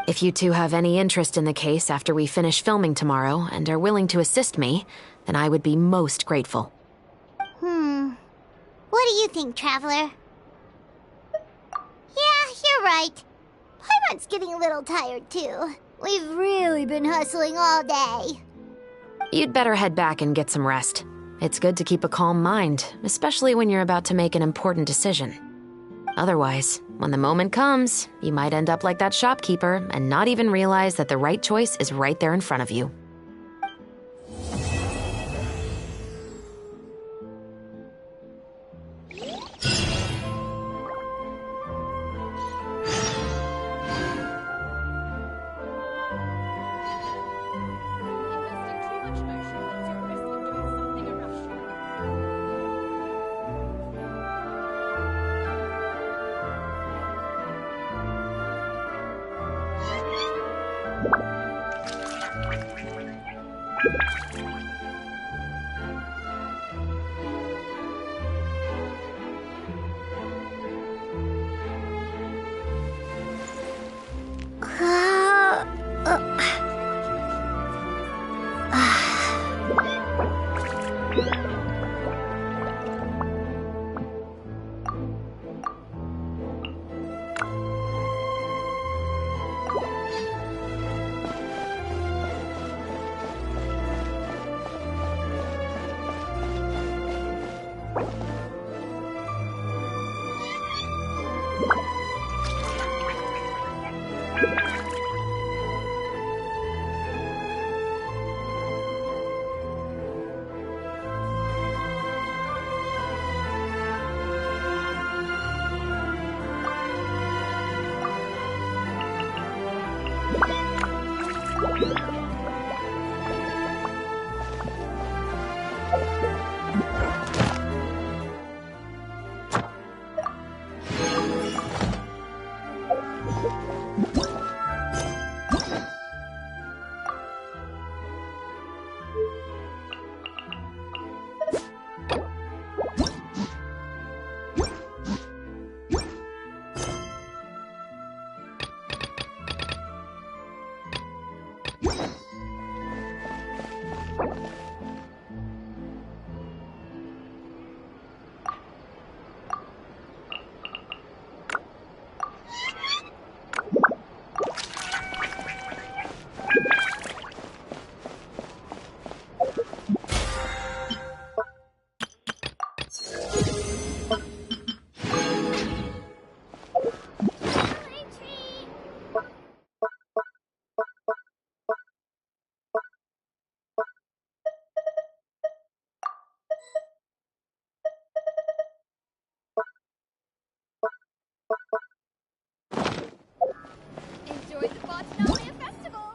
If you two have any interest in the case after we finish filming tomorrow and are willing to assist me, then I would be most grateful. What do you think, Traveler? Yeah, you're right. Paimon's getting a little tired, too. We've really been hustling all day. You'd better head back and get some rest. It's good to keep a calm mind, especially when you're about to make an important decision. Otherwise, when the moment comes, you might end up like that shopkeeper and not even realize that the right choice is right there in front of you. Enjoy the Botanalia Festival!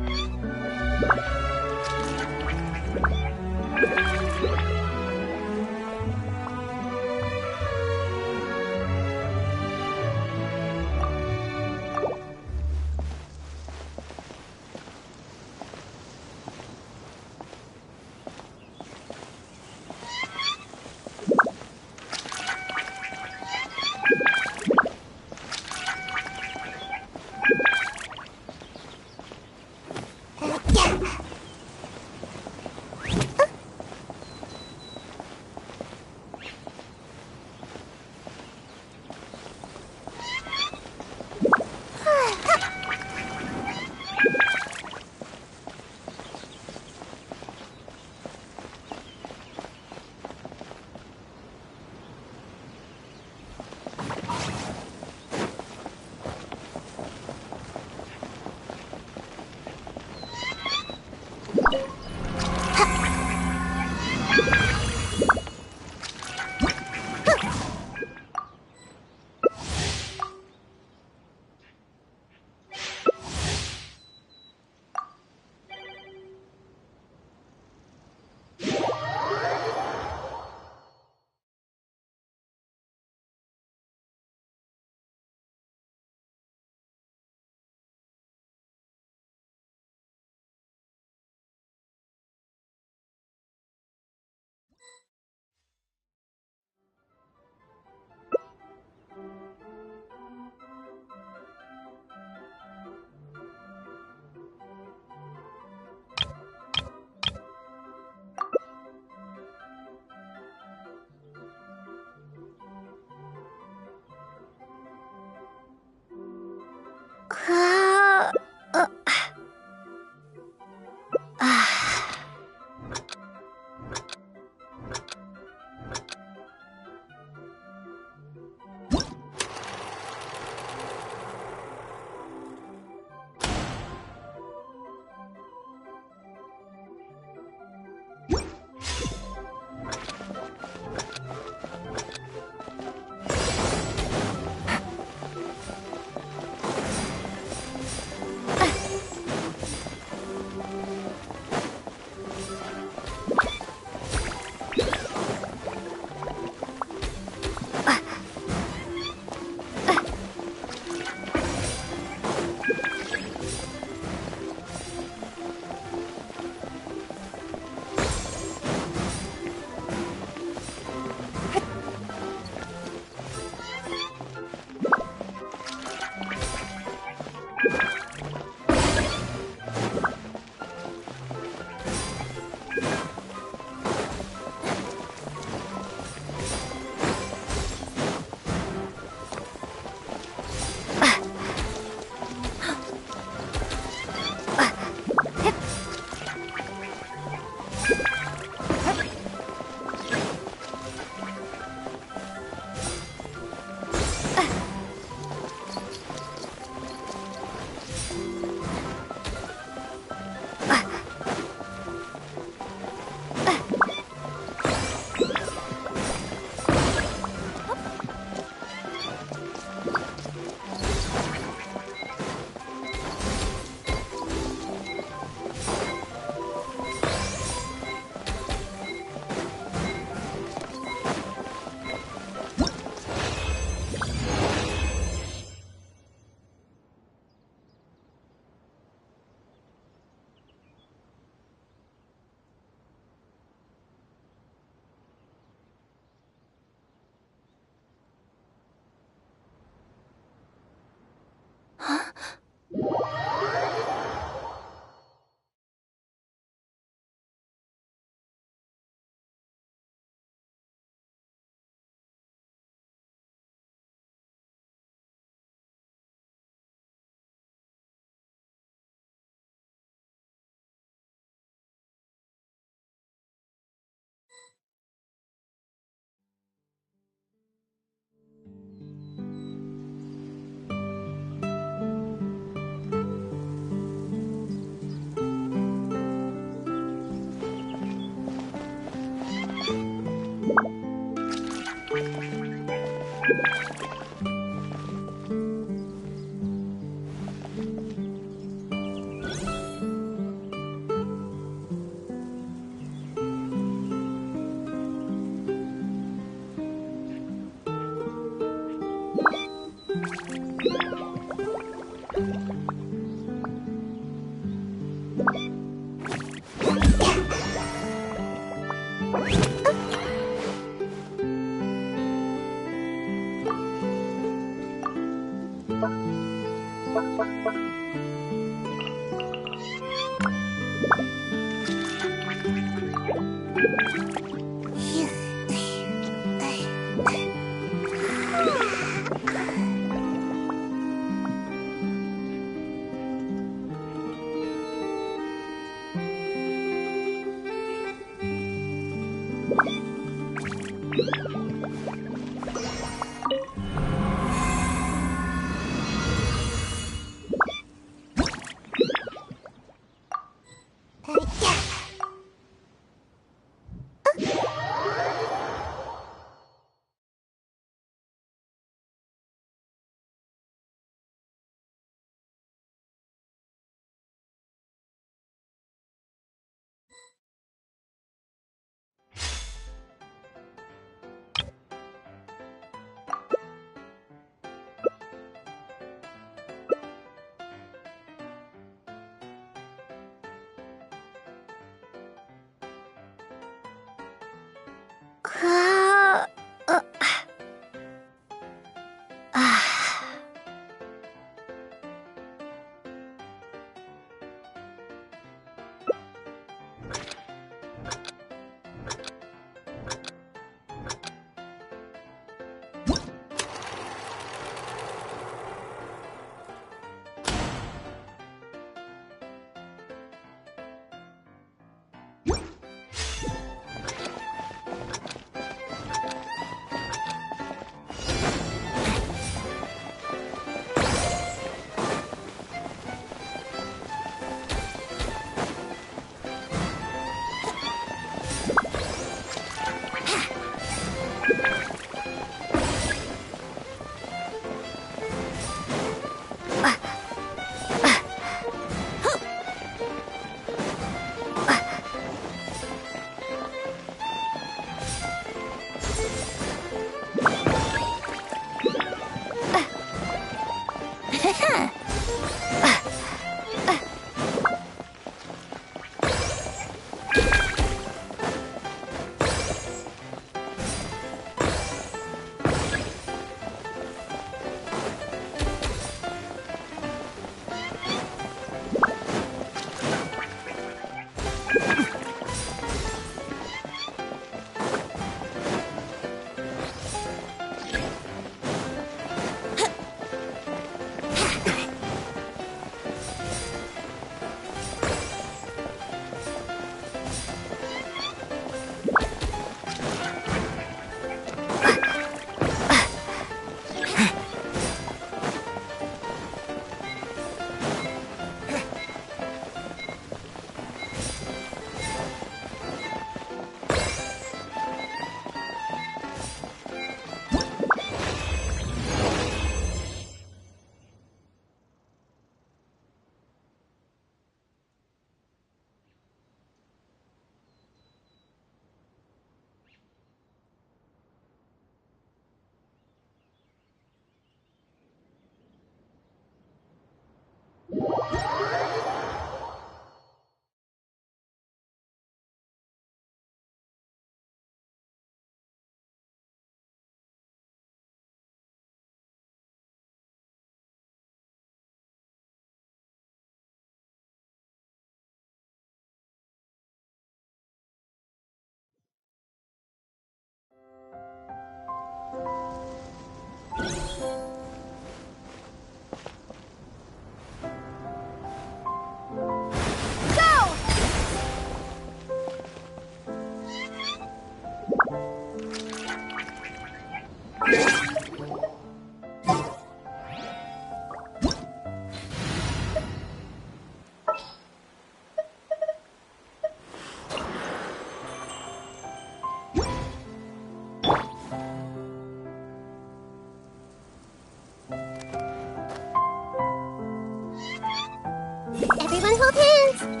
Everyone hold hands.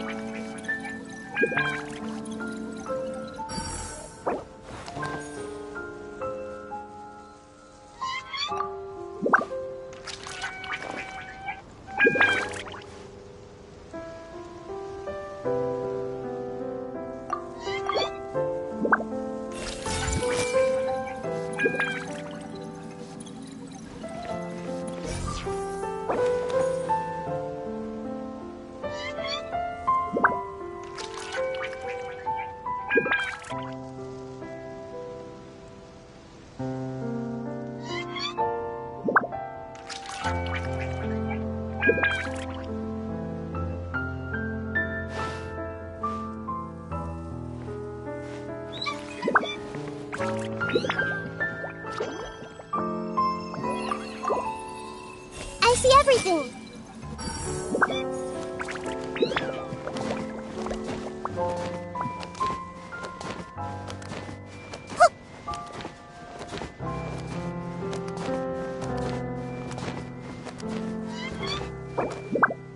I see everything.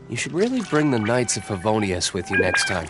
You should really bring the Knights of Favonius with you next time.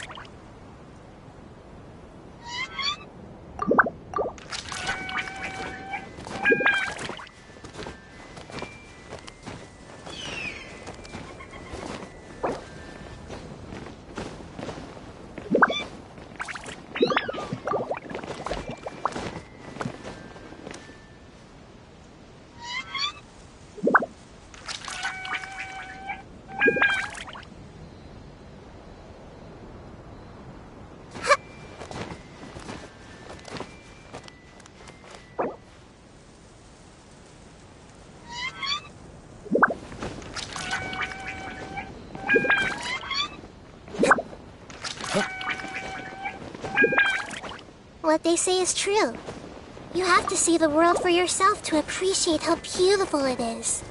What they say is true. You have to see the world for yourself to appreciate how beautiful it is.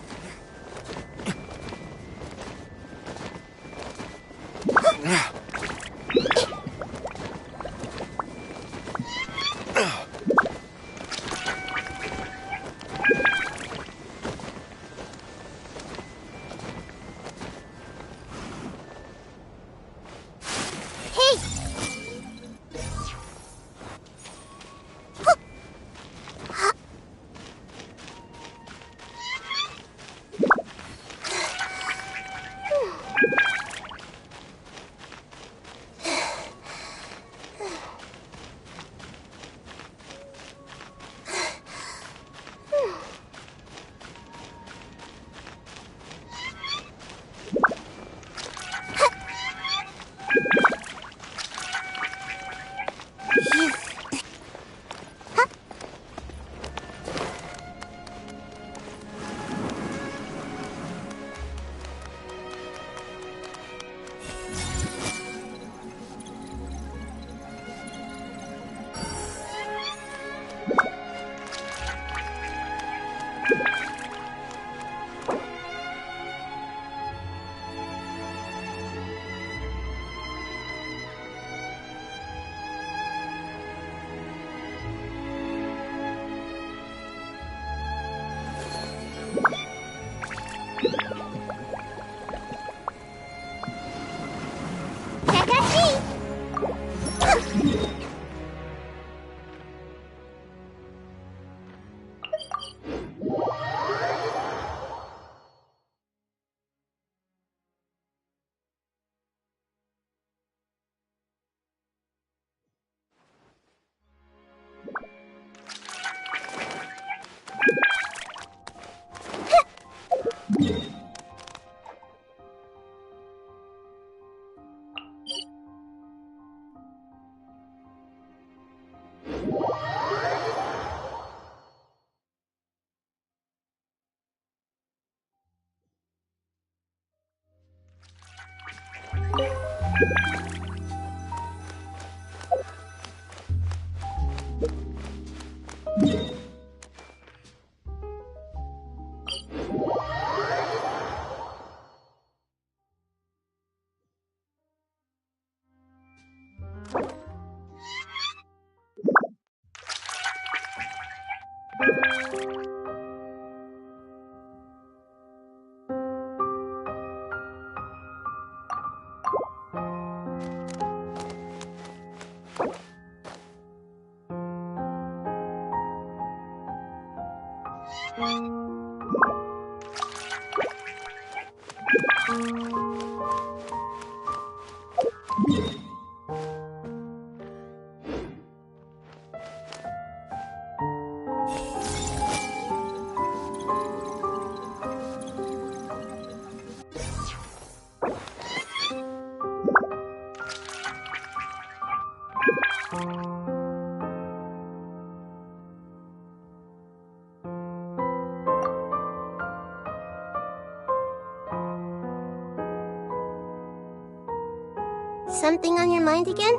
Something on your mind again?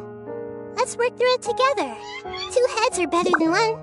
Let's work through it together. 2 heads are better than 1.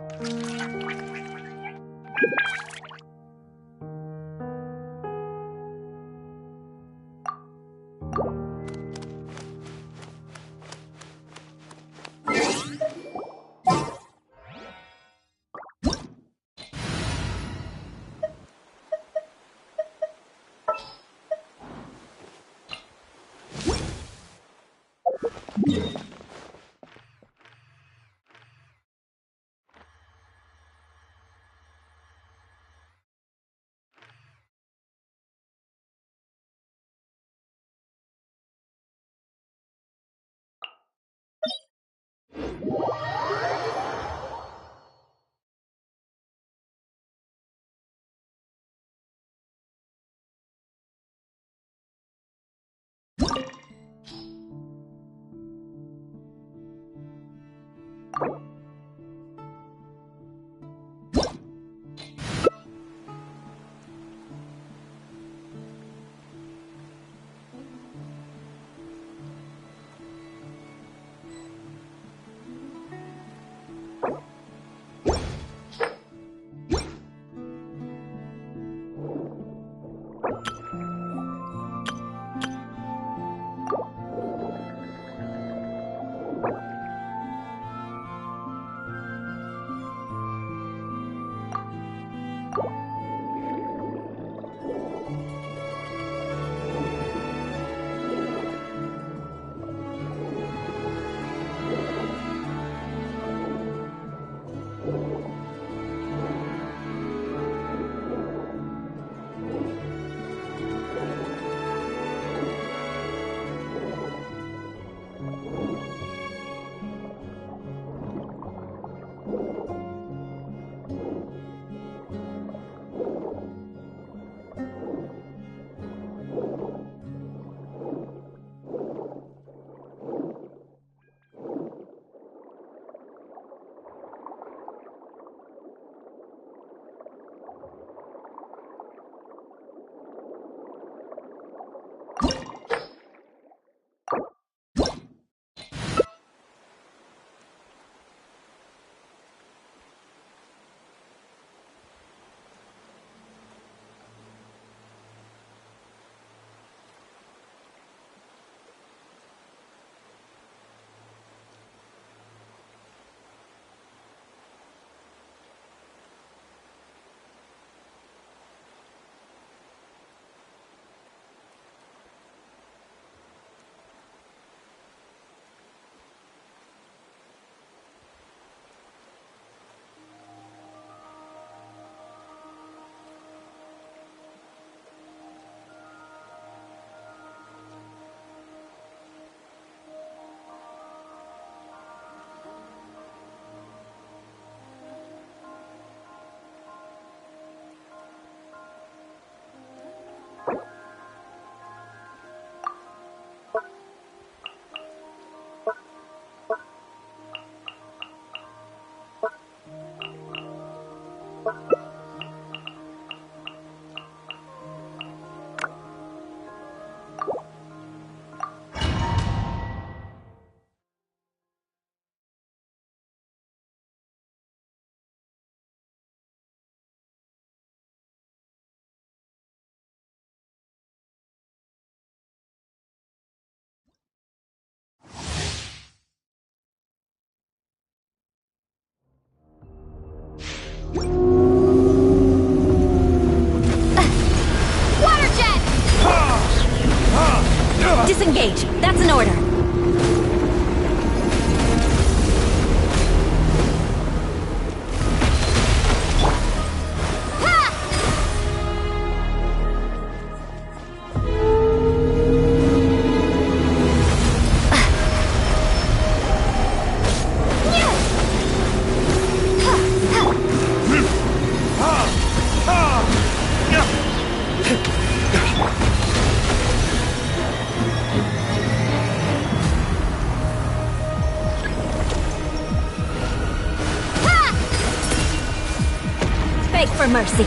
Beg for mercy.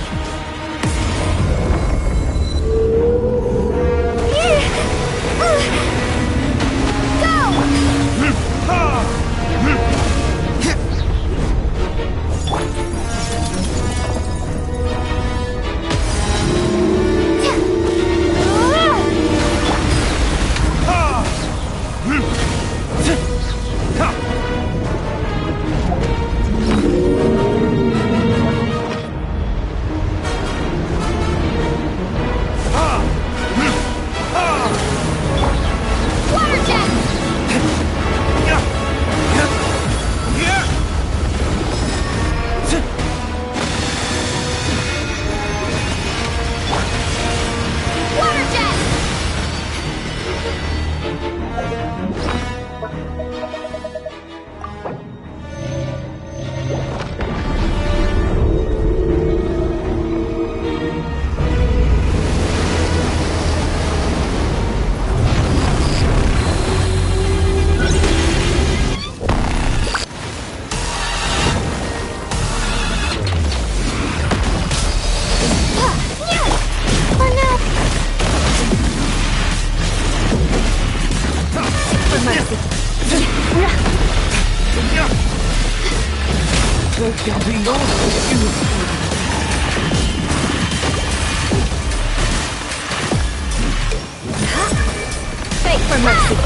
Beg for mercy.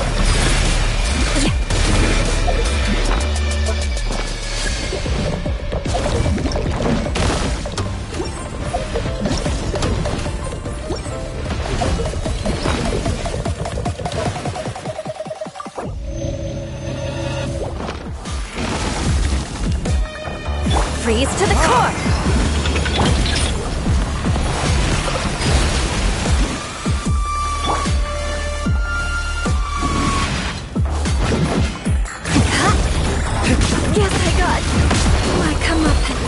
Freeze to the core! Guess I got my comeuppance.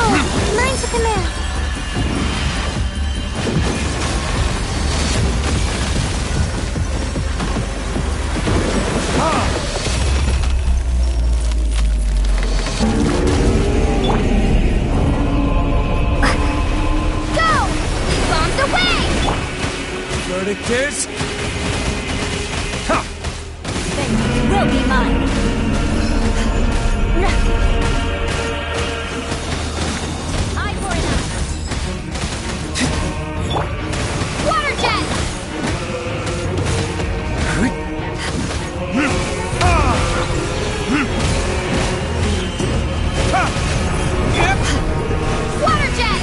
Oh, mine's a command. Verdict is... Then will be mine. Eye for an eye. Water jet! Water jet!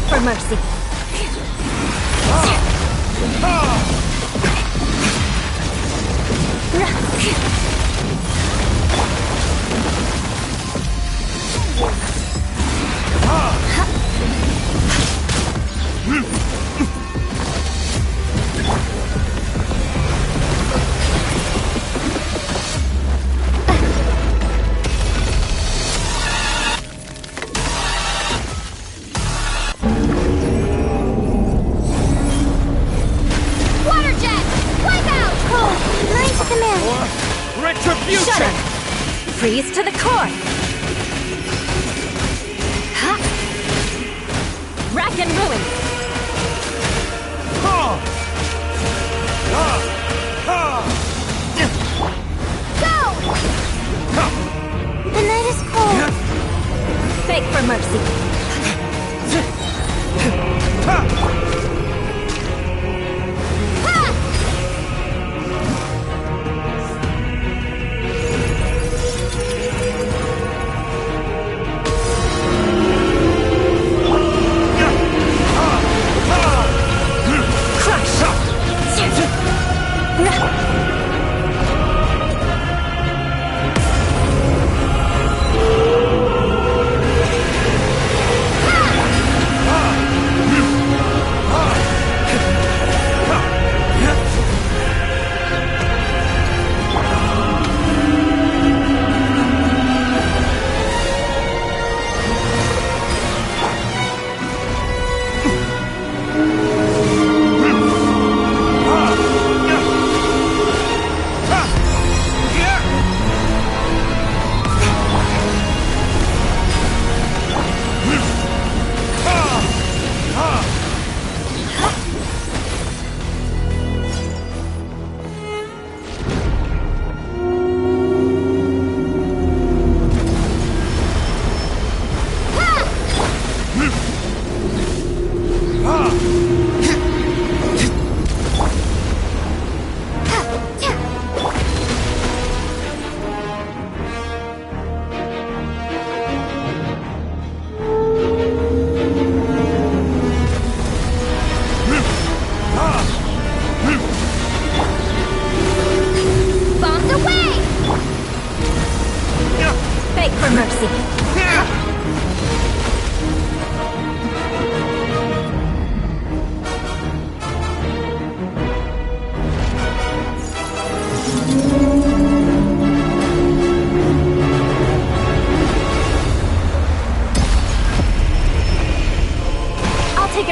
For mercy. future! Shudder! Freeze to the core! Ha! Rack and ruin! The night is cold. Beg for mercy!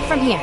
From here.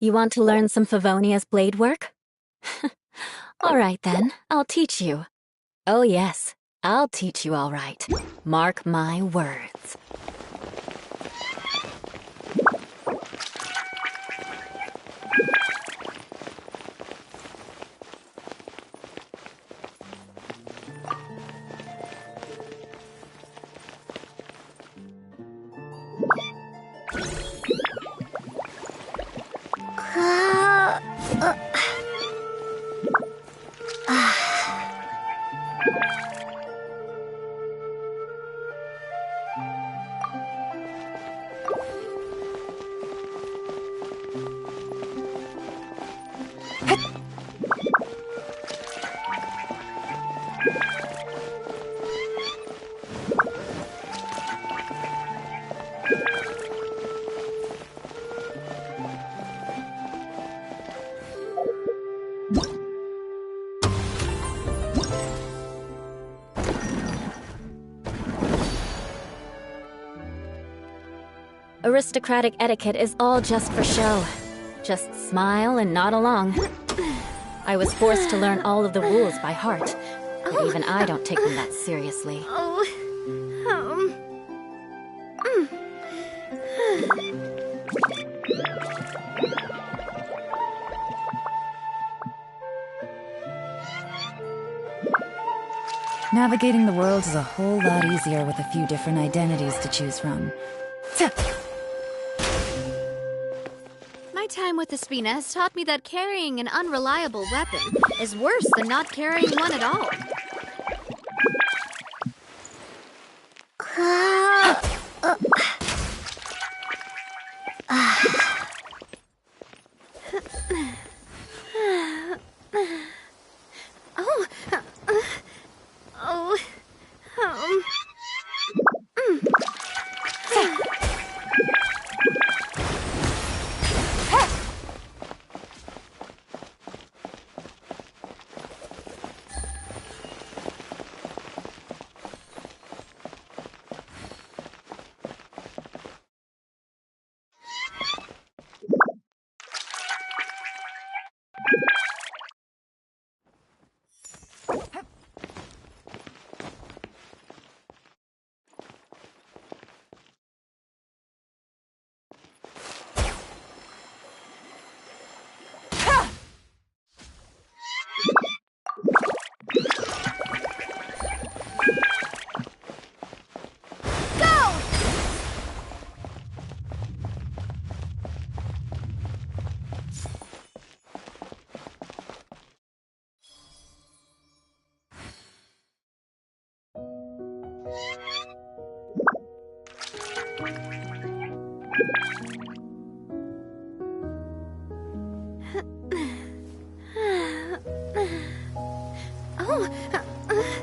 You want to learn some Favonia's blade work? All right then, I'll teach you. Oh yes, I'll teach you all right. Mark my words. Aristocratic etiquette is all just for show. Just smile and nod along. I was forced to learn all of the rules by heart, but even I don't take them that seriously. Navigating the world is a whole lot easier with a few different identities to choose from. My time with Espina has taught me that carrying an unreliable weapon is worse than not carrying one at all. Oh.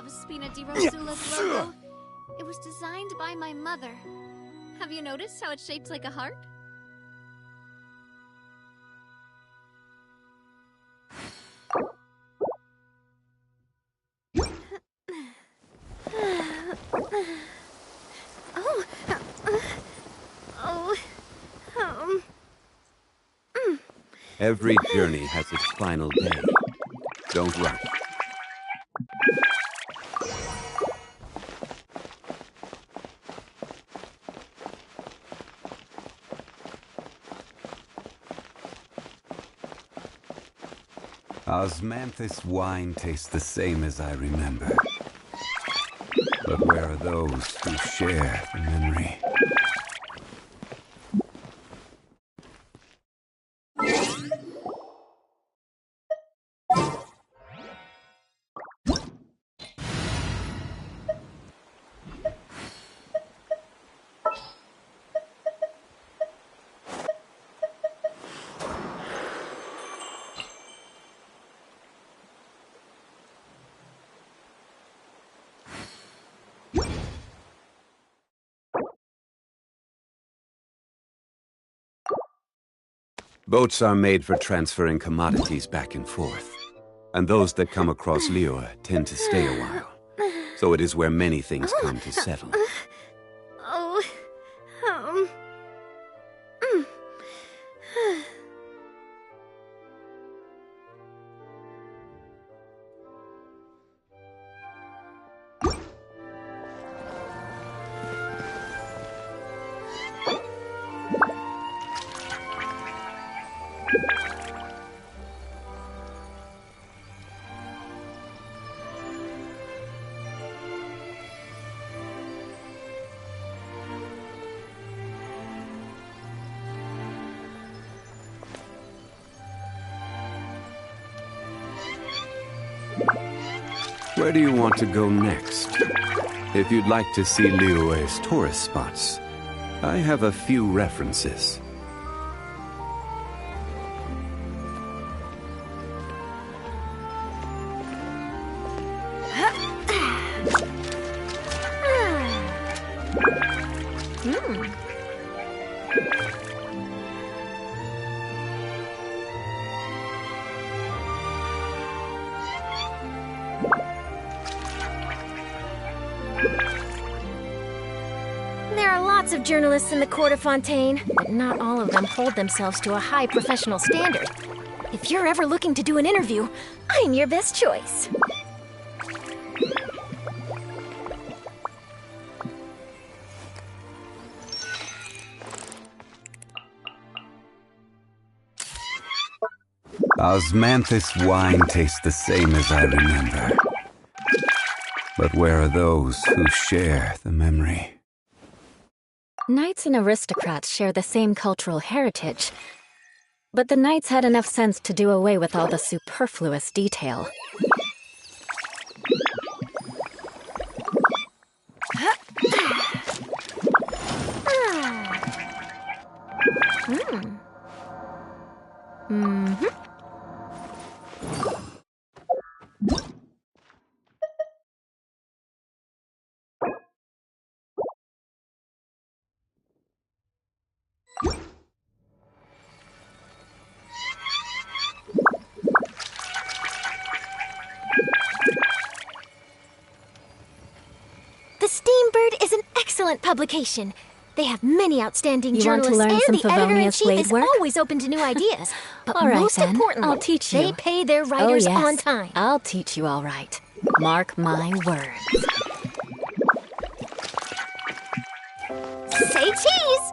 Spina di Rosula's logo. It was designed by my mother. Have you noticed how it's shaped like a heart? Every journey has its final day. Don't run. Osmanthus wine tastes the same as I remember. But where are those who share the memory? Boats are made for transferring commodities back and forth, and those that come across Liyue tend to stay a while. So it is where many things come to settle. Where do you want to go next? If you'd like to see Liyue's tourist spots, I have a few references. Of journalists in the court of Fontaine, but not all of them hold themselves to a high professional standard. If you're ever looking to do an interview, I'm your best choice. Osmanthus wine tastes the same as I remember. But where are those who share the memory? Knights and aristocrats share the same cultural heritage, but the knights had enough sense to do away with all the superfluous detail. excellent publication. They have many outstanding You want to journalists, learn and some the Favonius editor-in-chief blade is work? always open to new ideas. But All right, most then. importantly, I'll teach you. they pay their writers oh, yes. on time. I'll teach you all right. Mark my words. Say cheese!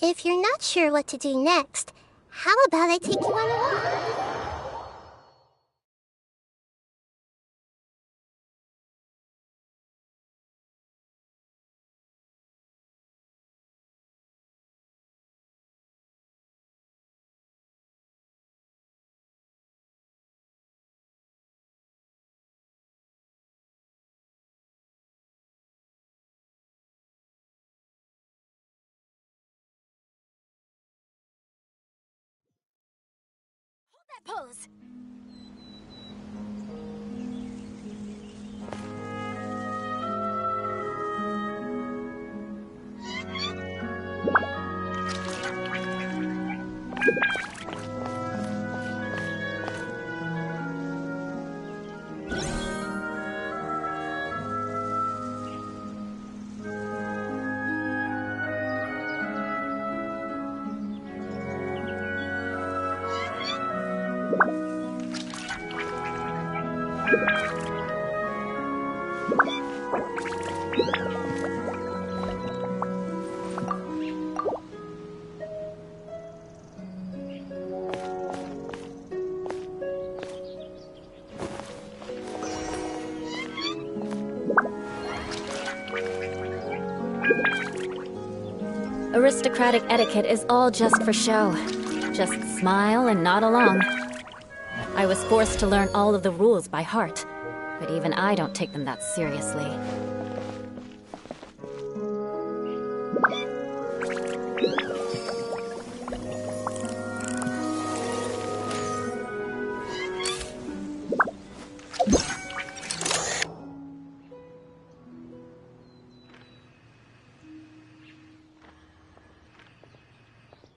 If you're not sure what to do next, how about I take you on a walk? Pose. Aristocratic etiquette is all just for show. Just smile and nod along. I was forced to learn all of the rules by heart, but even I don't take them that seriously.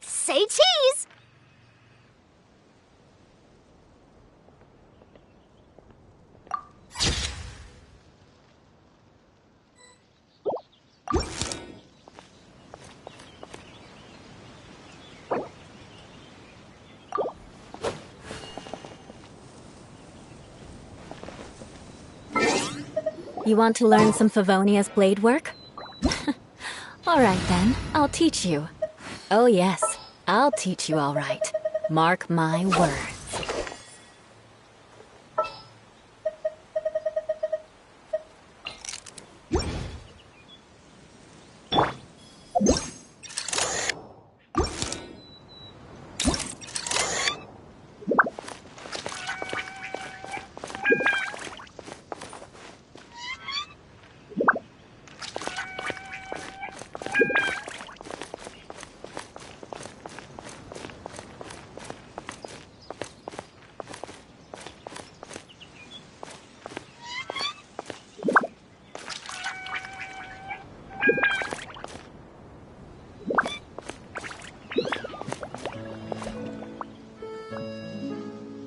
Say cheese! You want to learn some Favonia's blade work? Alright then, I'll teach you. Oh yes, I'll teach you alright. Mark my words.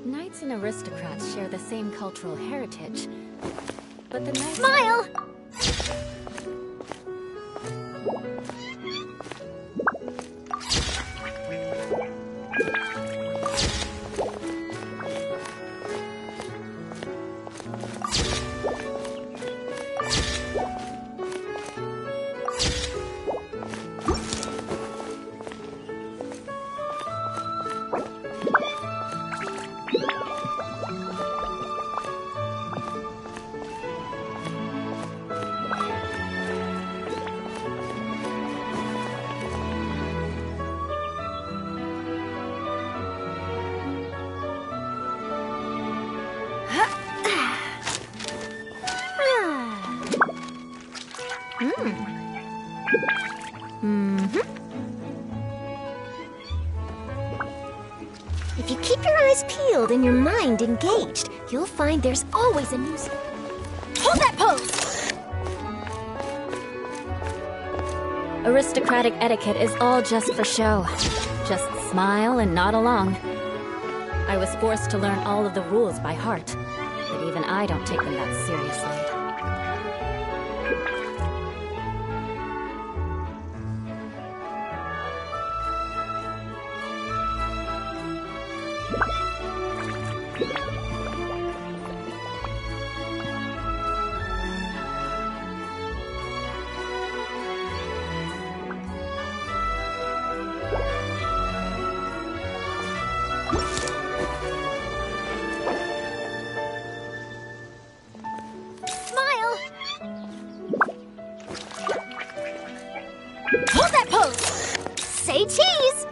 Knights and aristocrats share the same cultural heritage, but the knights— Smile! If you keep your eyes peeled and your mind engaged, you'll find there's always a new... Hold that pose! Aristocratic etiquette is all just for show. Just smile and nod along. I was forced to learn all of the rules by heart, but even I don't take them that seriously. Hold that pose! Say cheese!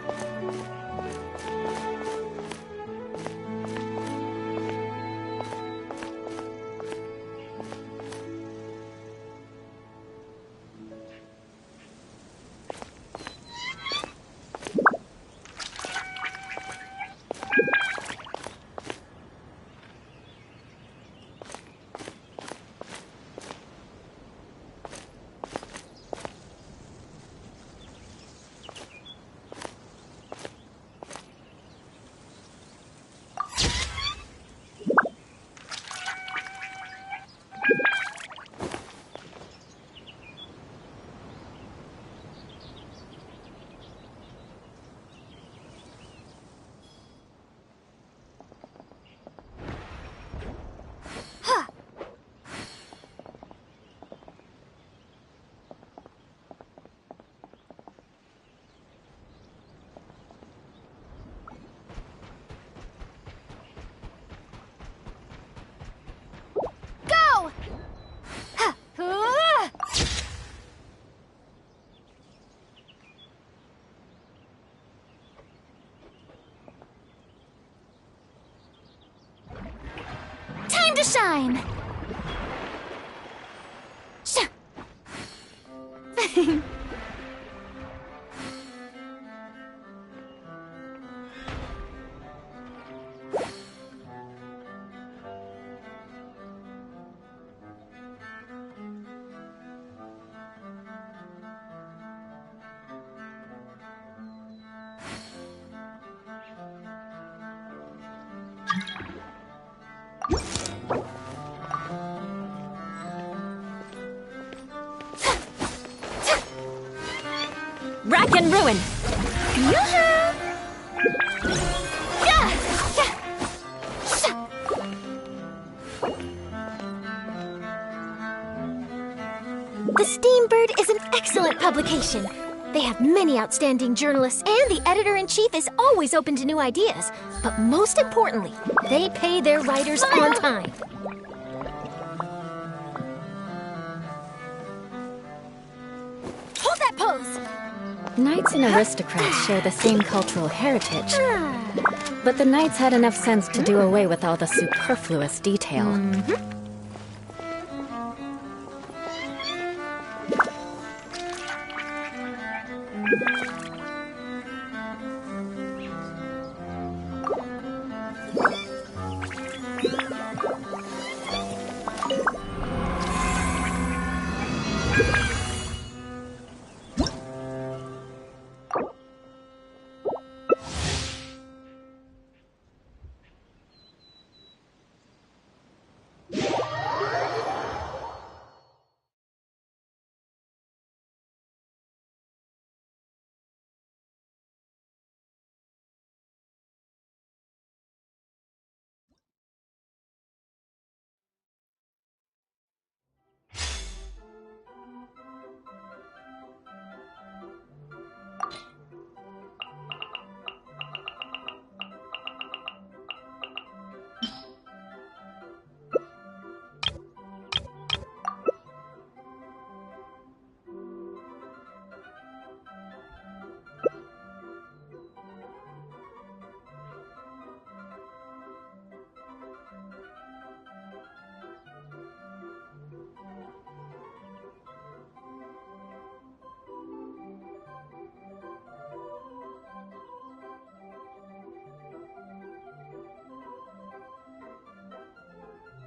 shine! Rack and ruin! The Steambird is an excellent publication. They have many outstanding journalists, and the editor-in-chief is always open to new ideas. But most importantly, they pay their writers on time. Hold that pose! Knights and aristocrats share the same cultural heritage. But the knights had enough sense to do away with all the superfluous detail.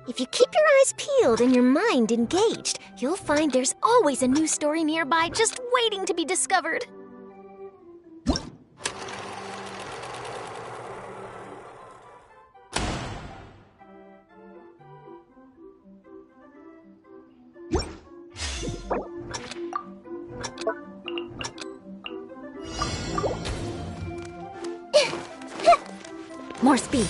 If you keep your eyes peeled and your mind engaged, you'll find there's always a new story nearby just waiting to be discovered. More speed.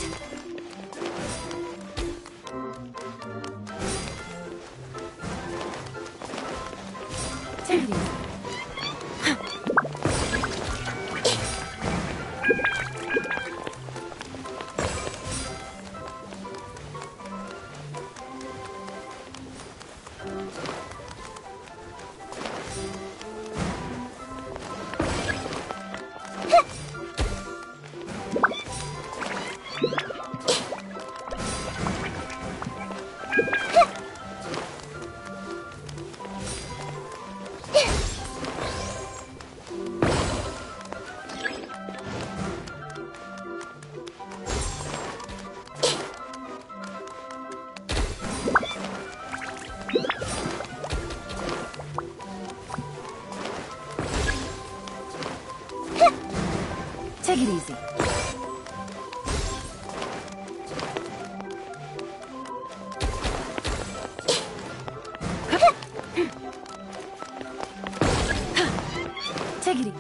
Take it easy. Take it easy.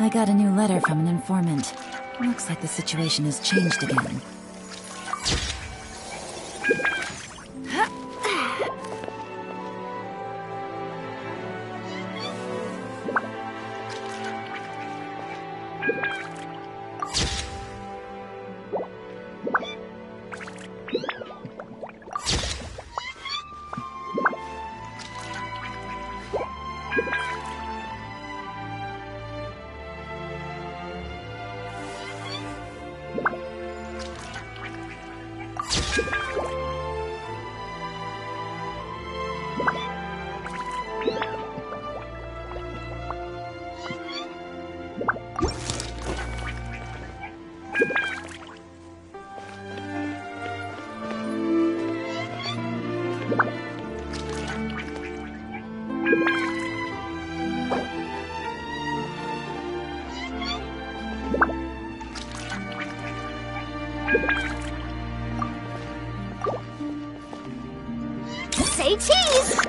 I got a new letter from an informant. Looks like the situation has changed again. Say cheese!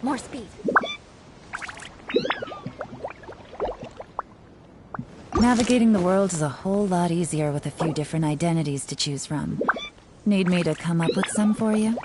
More speed. Navigating the world is a whole lot easier with a few different identities to choose from. Need me to come up with some for you?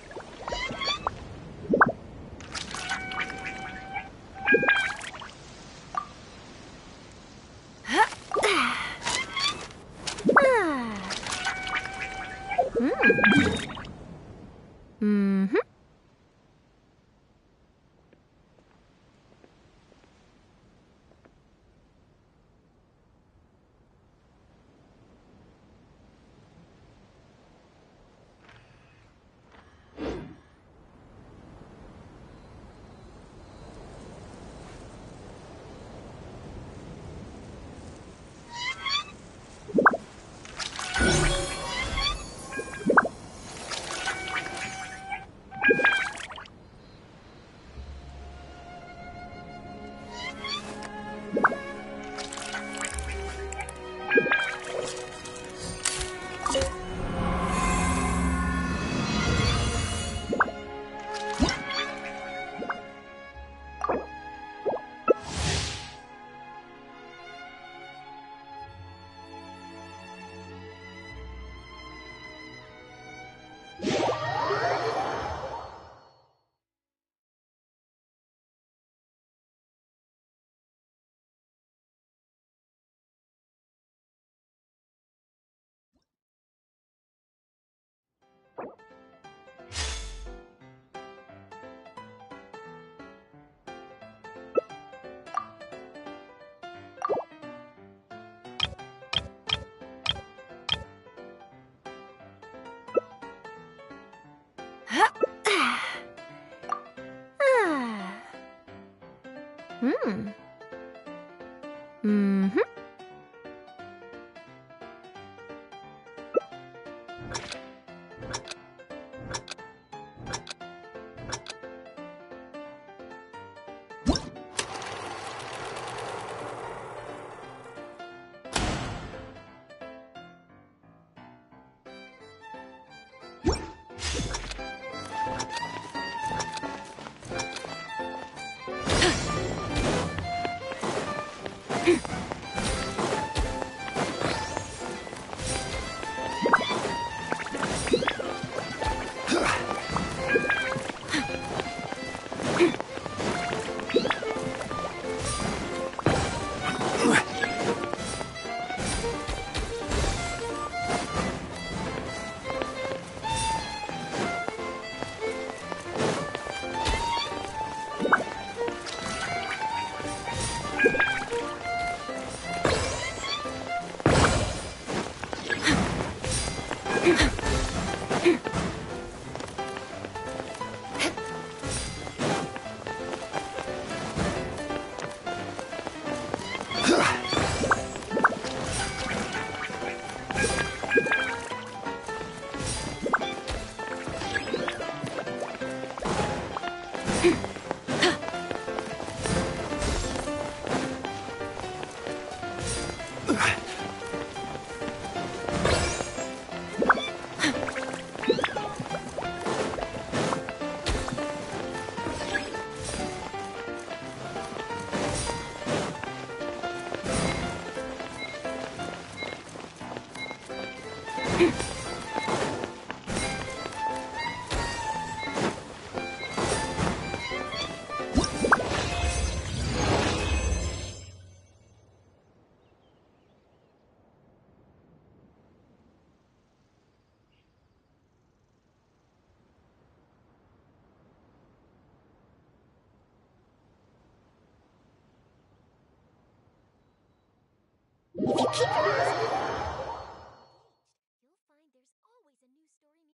If you keep your eyes peeled, you'll find there's always a new story.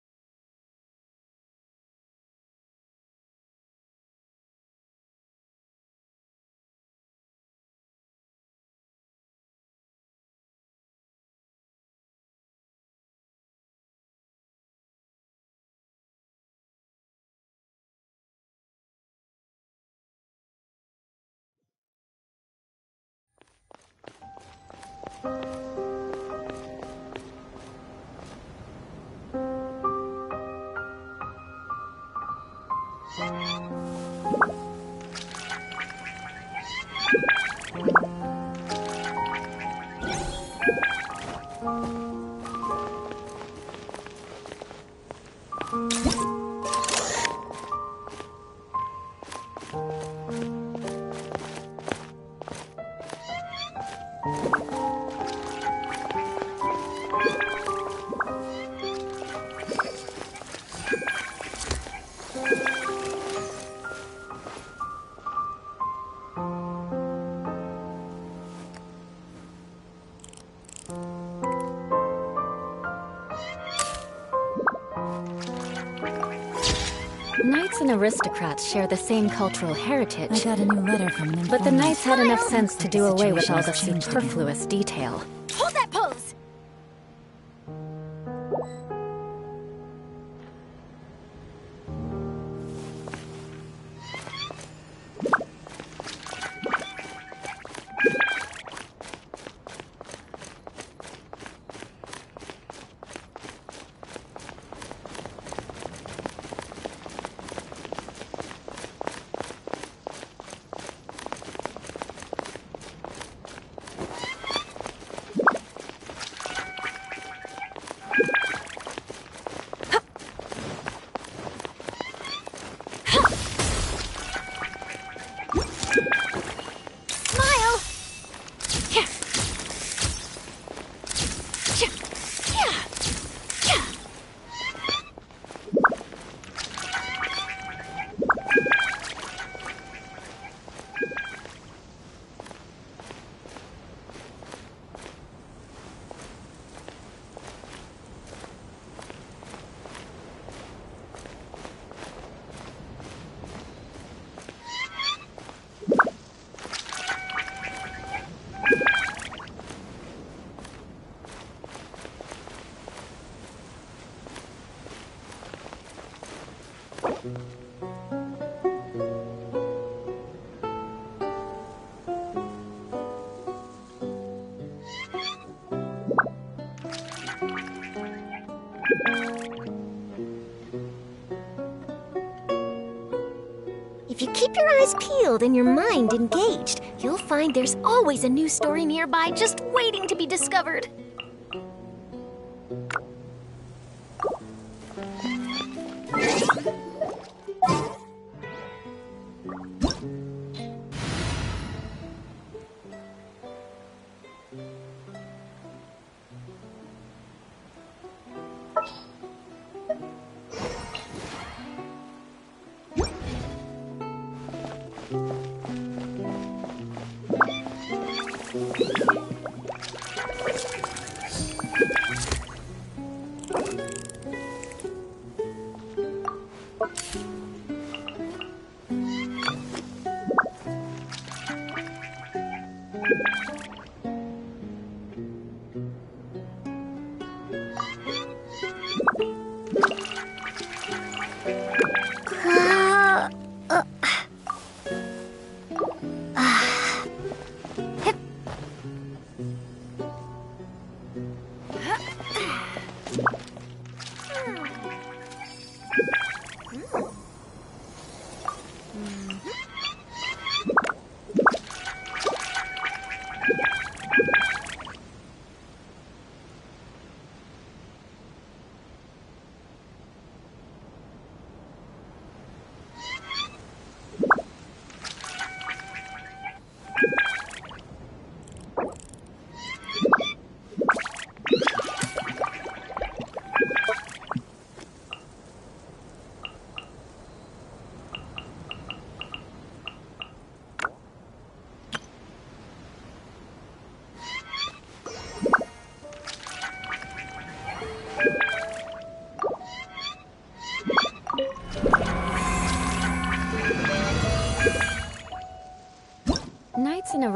Knights and aristocrats share the same cultural heritage. I got a new letter from an informant. But the knights had enough sense to do away with all the situation has changed again. superfluous detail. Hold that pose! If you keep your eyes peeled and your mind engaged, you'll find there's always a new story nearby just waiting to be discovered.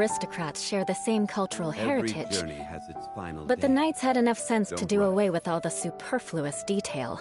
aristocrats share the same cultural Every heritage, journey has its final but the day. knights had enough sense to Don't do rush. away with all the superfluous detail.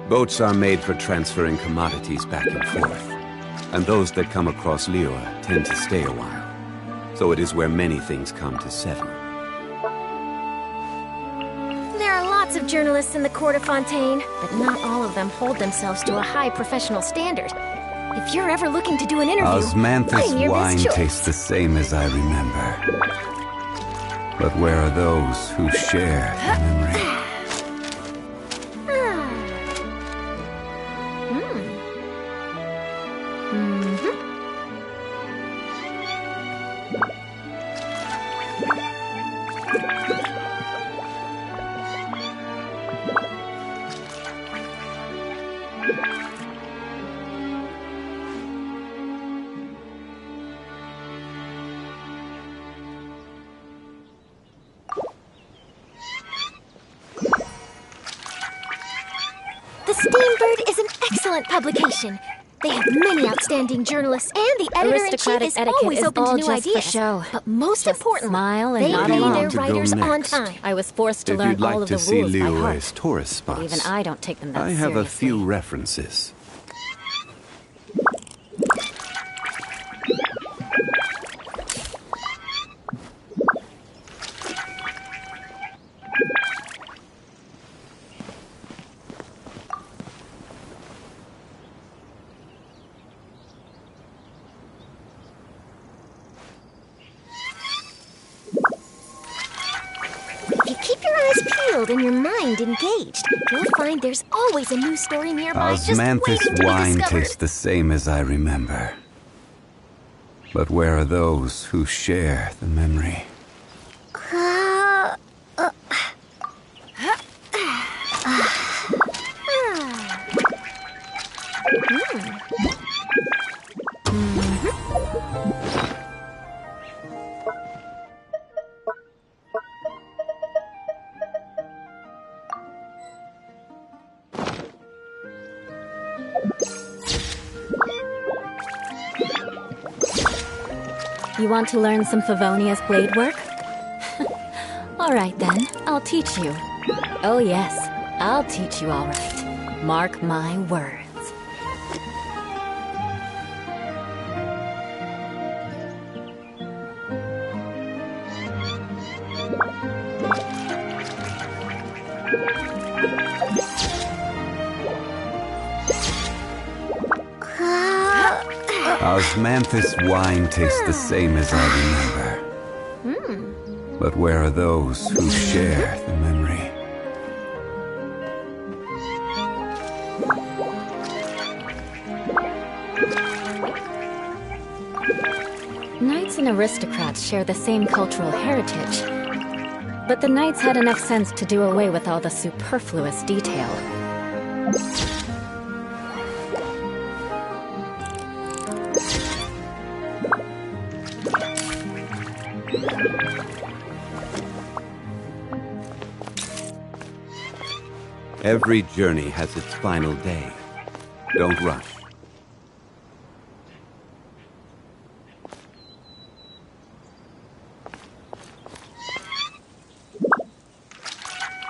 Boats are made for transferring commodities back and forth, and those that come across Liyue tend to stay a while. So it is where many things come to settle. There are lots of journalists in the court of Fontaine, but not all of them hold themselves to a high professional standard. If you're ever looking to do an interview, Osmanthus I'm your wine best choice. tastes the same as I remember. But where are those who share the memory? The Steambird is an excellent publication. They have many outstanding journalists, and the editor-in-chief is always open to new ideas. Show. But most importantly, smile and they nod pay along. their writers on time. I was forced to If learn you'd all like of to the see rules by heart. Liyue's tourist spots, Even I don't take them that I seriously. have a few references. If you keep your eyes peeled and your mind engaged, you'll find there's always a new story nearby just waiting Osmanthus to be wine discovered. tastes the same as I remember. But where are those who share the memory? You want to learn some Favonia's blade work? All right then, I'll teach you. Oh yes, I'll teach you all right. Mark my words. Osmanthus wine tastes the same as I remember. But where are those who share the memory? Knights and aristocrats share the same cultural heritage. But the knights had enough sense to do away with all the superfluous detail. Every journey has its final day. Don't rush.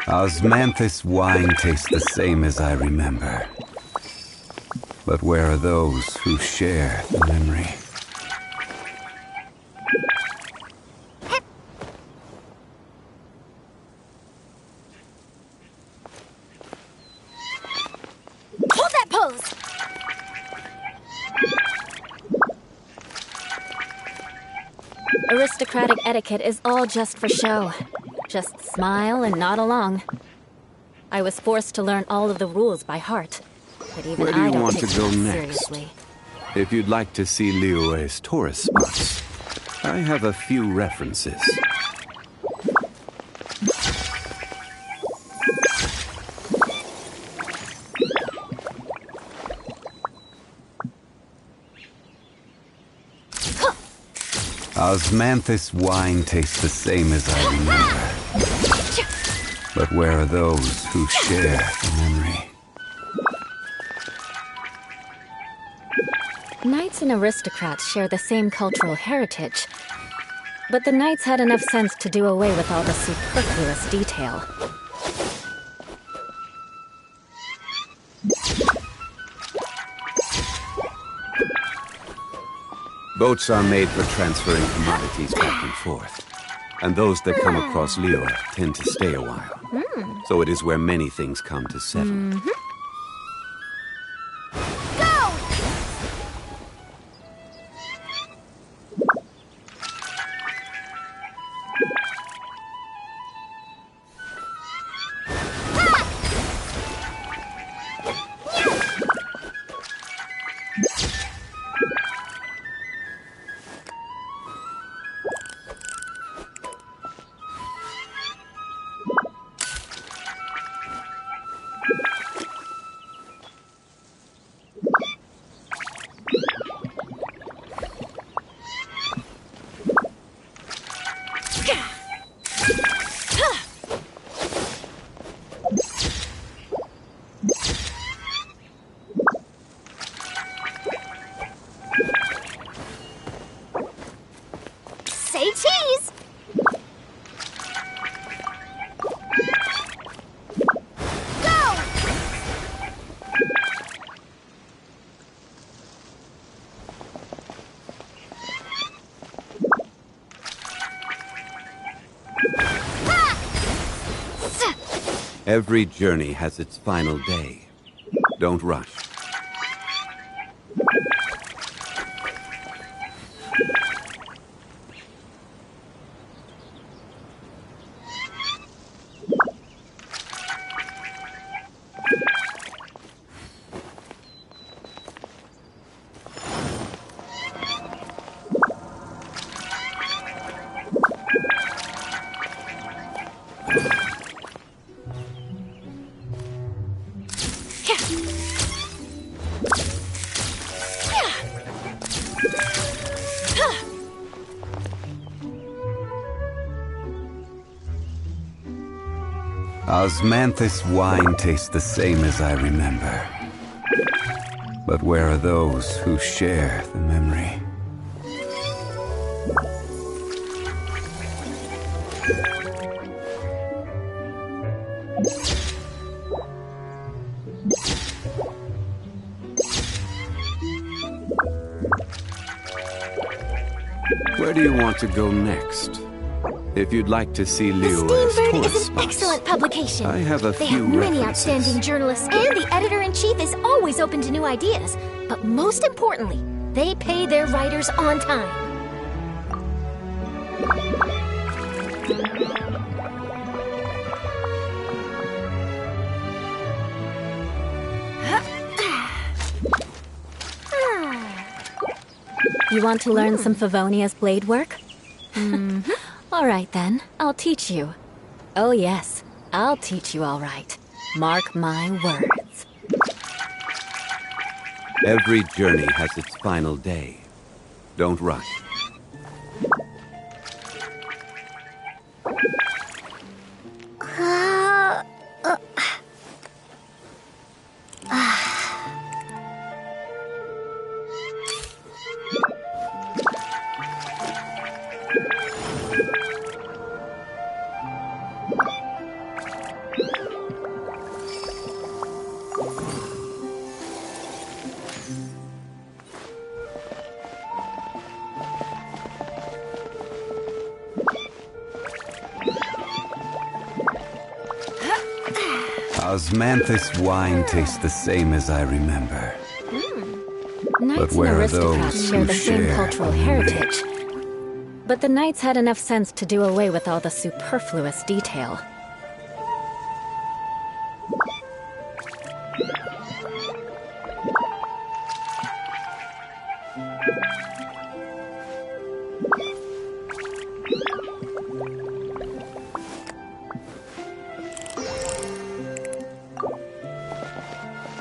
Osmanthus wine tastes the same as I remember. But where are those who share the memory? Hold that pose! Aristocratic etiquette is all just for show. Just smile and nod along. I was forced to learn all of the rules by heart. But even Where do I you don't want take to go them next? seriously. If you'd like to see Liyue's tourist spots, I have a few references. Osmanthus wine tastes the same as I remember. But where are those who share the memory? Knights and aristocrats share the same cultural heritage. But the knights had enough sense to do away with all the superfluous detail. Boats are made for transferring commodities back and forth. And those that come across Liyue tend to stay a while. So it is where many things come to settle. Every journey has its final day. Don't rush. Osmanthus wine tastes the same as I remember. But where are those who share the memory? Where do you want to go next? If you'd like to see Liyue's Steambird tourist is an spots, excellent publication. I have a They few have many references. outstanding journalists, and the editor-in-chief is always open to new ideas. But most importantly, they pay their writers on time. You want to learn some Favonia's blade work? All right then, I'll teach you. Oh yes, I'll teach you all right. Mark my words. Every journey has its final day. Don't rush. Osmanthus wine tastes the same as I remember. Knights and where are aristocrats those share who the same share cultural the memory? heritage. But the knights had enough sense to do away with all the superfluous detail.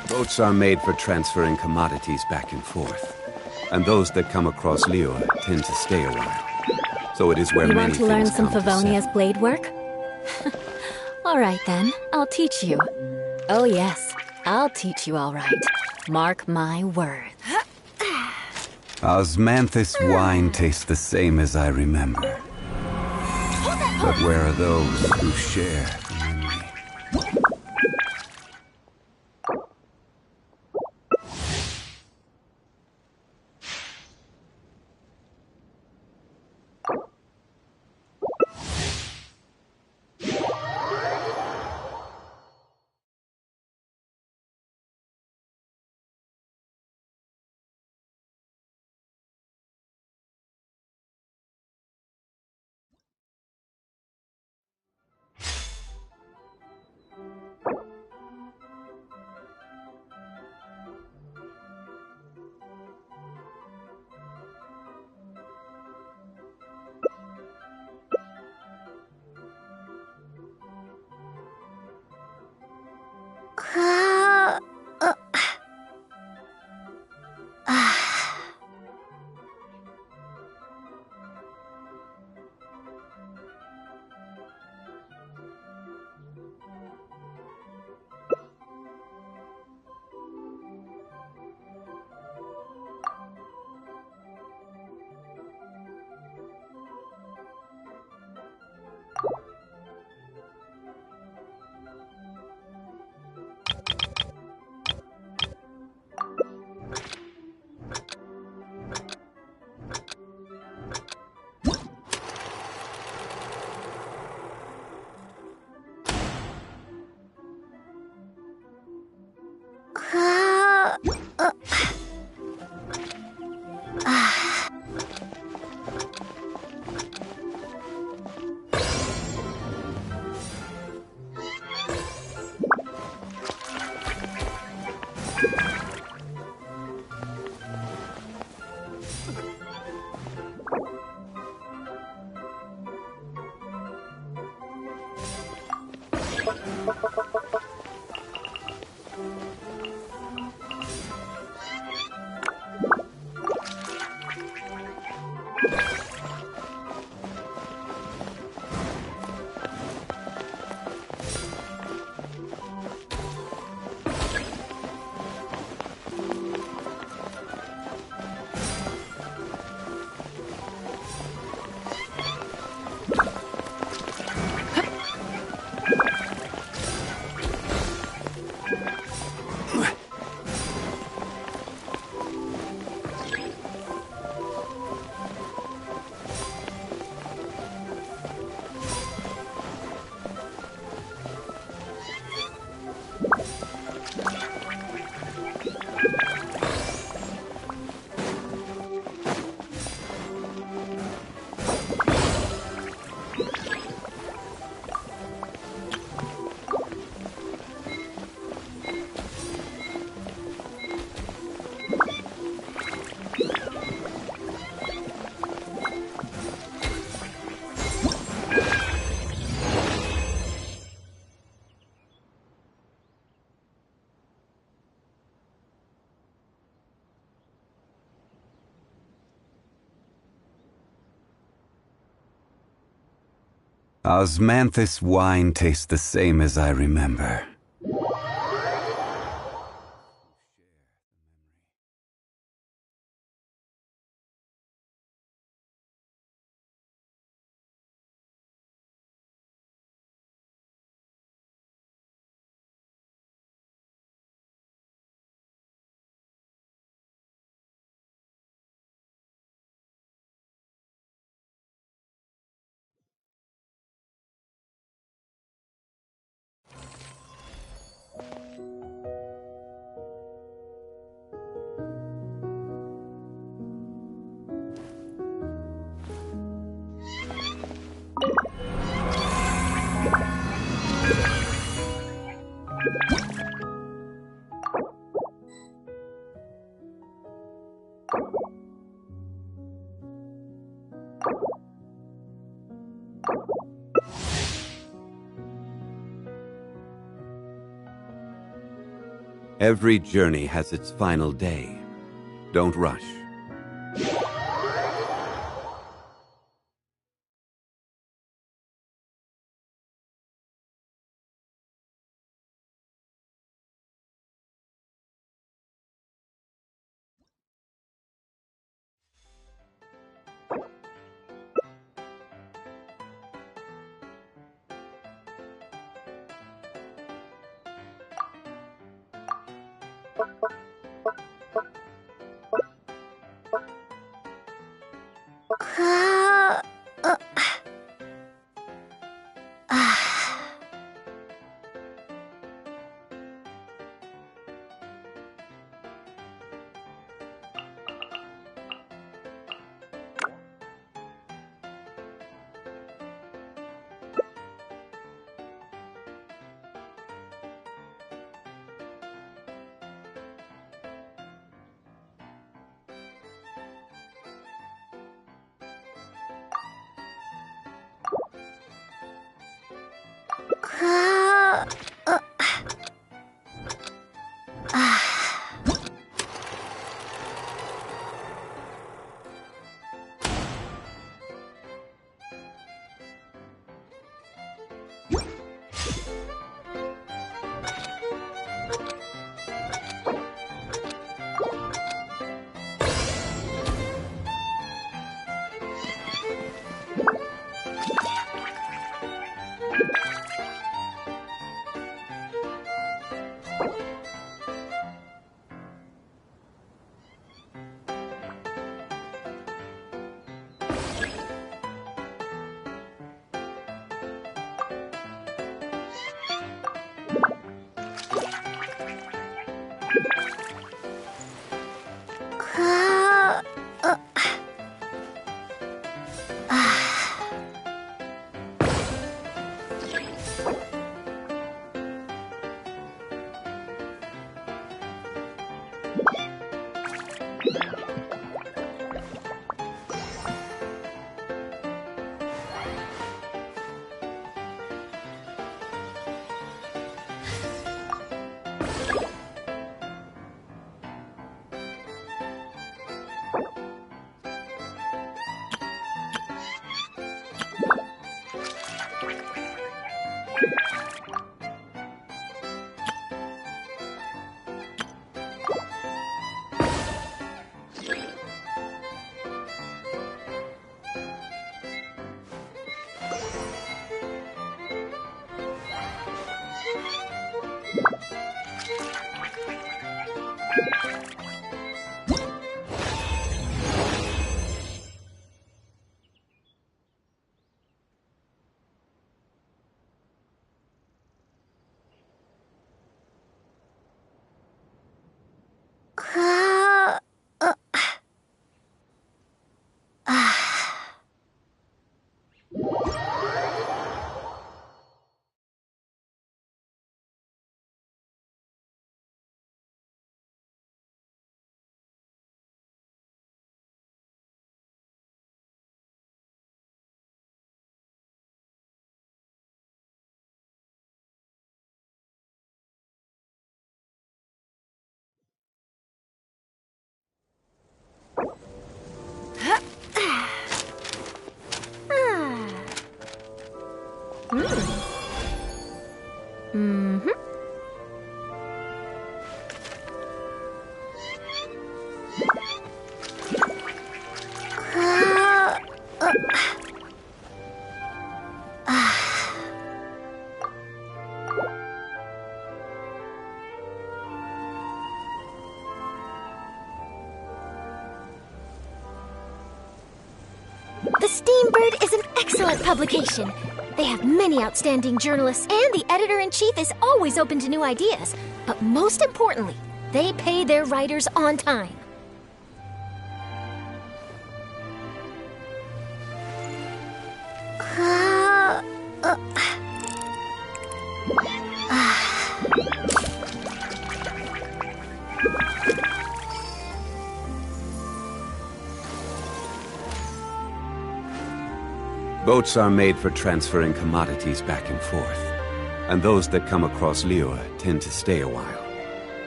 Boats are made for transferring commodities back and forth. And those that come across Liyue tend to stay a while. So it is where You many want to learn things some come to Favonia's settle. blade work? All right then, I'll teach you. Oh yes, I'll teach you all right. Mark my words. Osmanthus wine tastes the same as I remember. But where are those who share the memory? Osmanthus wine tastes the same as I remember. Every journey has its final day. Don't rush. The Steambird is an excellent publication. They have many outstanding journalists, and the editor-in-chief is always open to new ideas. But most importantly, they pay their writers on time. Boats are made for transferring commodities back and forth, and those that come across Lior tend to stay a while.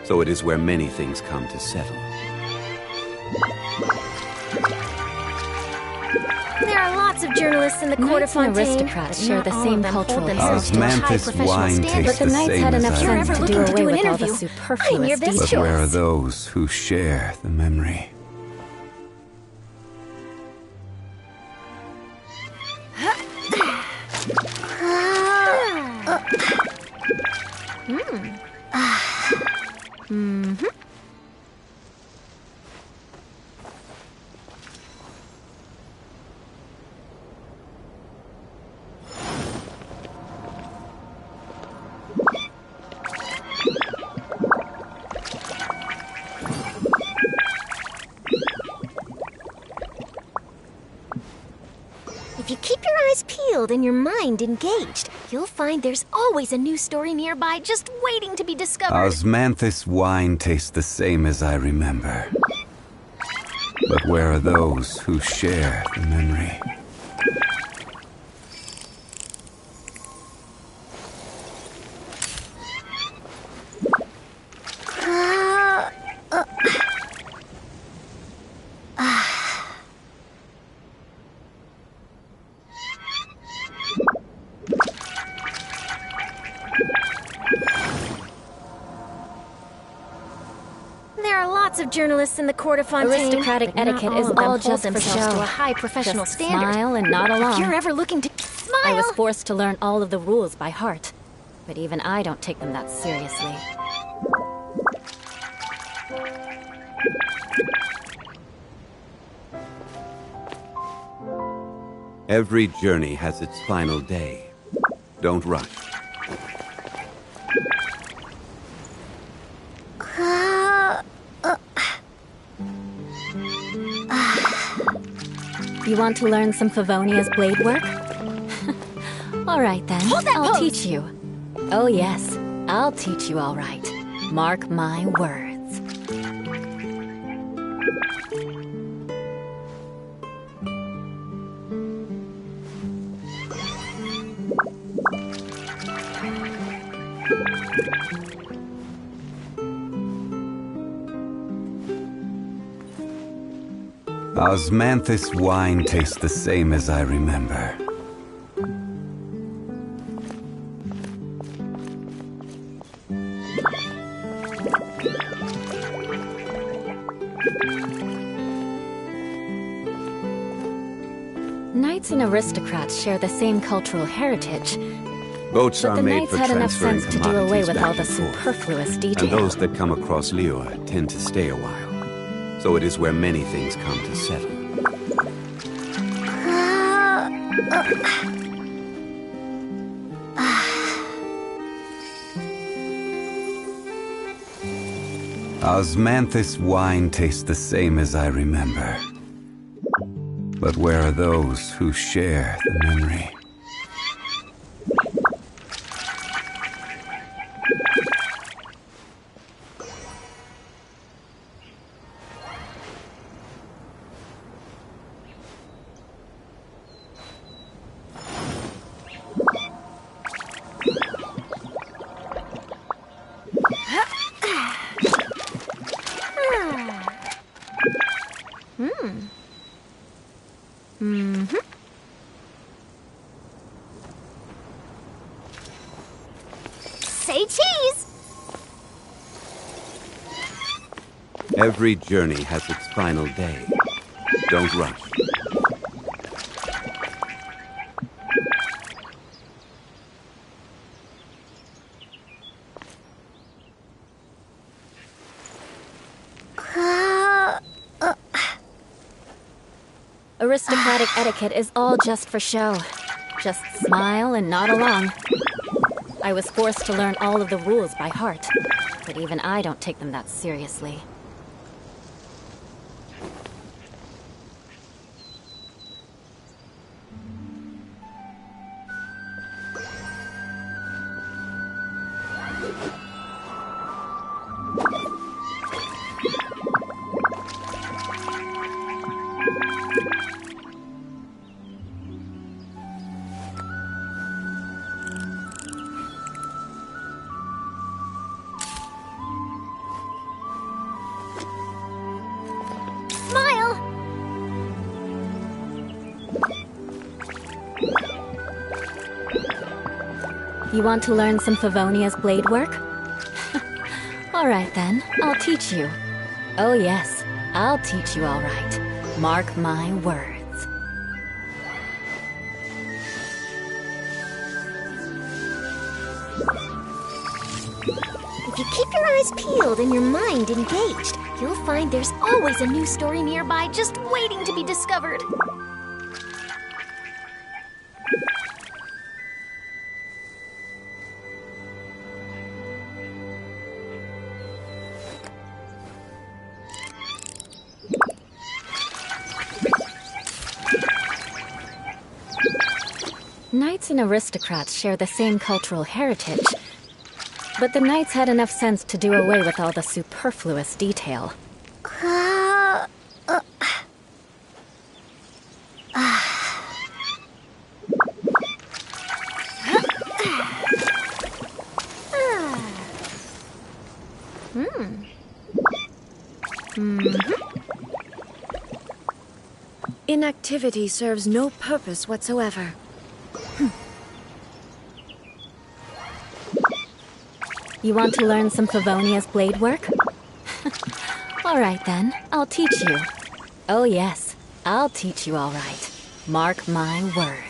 So it is where many things come to settle. There are lots of journalists in the court of Knights and Fontaine. aristocrats share the same cultural heritage. Osmanthus wine tastes But the the knights same had as enough I sense to do remember. away with all the I'm your superfluous best details. But where are those who share the memory? If you keep your eyes peeled and your mind engaged, you'll find there's always a new story nearby just waiting to be discovered. Osmanthus wine tastes the same as I remember. But where are those who share the memory? There are lots of journalists in the court of Fontaine. Aristocratic but not etiquette all isn't of them all hold just for themselves show. to a high professional Just standard. smile and nod along. If you're ever looking to smile, I was forced to learn all of the rules by heart, but even I don't take them that seriously. Every journey has its final day. Don't rush. You want to learn some Favonia's blade work? All right then, I'll teach you. Oh yes, I'll teach you all right. Mark my words. Osmanthus wine tastes the same as I remember. Knights and aristocrats share the same cultural heritage, Boats but are the made knights for had enough transferring sense to do away commodities with back all the and forth. superfluous And details. those that come across Lior tend to stay a while. So it is where many things come to settle. Osmanthus wine tastes the same as I remember. But where are those who share the memory? say cheese! Every journey has its final day. Don't rush. Aristocratic etiquette is all just for show. Just smile and nod along. I was forced to learn all of the rules by heart, but even I don't take them that seriously. You want to learn some Favonia's blade work? Alright then, I'll teach you. Oh yes, I'll teach you alright. Mark my words. If you keep your eyes peeled and your mind engaged, you'll find there's always a new story nearby just waiting to be discovered. Knights and aristocrats share the same cultural heritage, but the knights had enough sense to do away with all the superfluous detail. Inactivity serves no purpose whatsoever. You want to learn some Favonia's blade work? Alright then, I'll teach you. Oh yes, I'll teach you alright. Mark my words.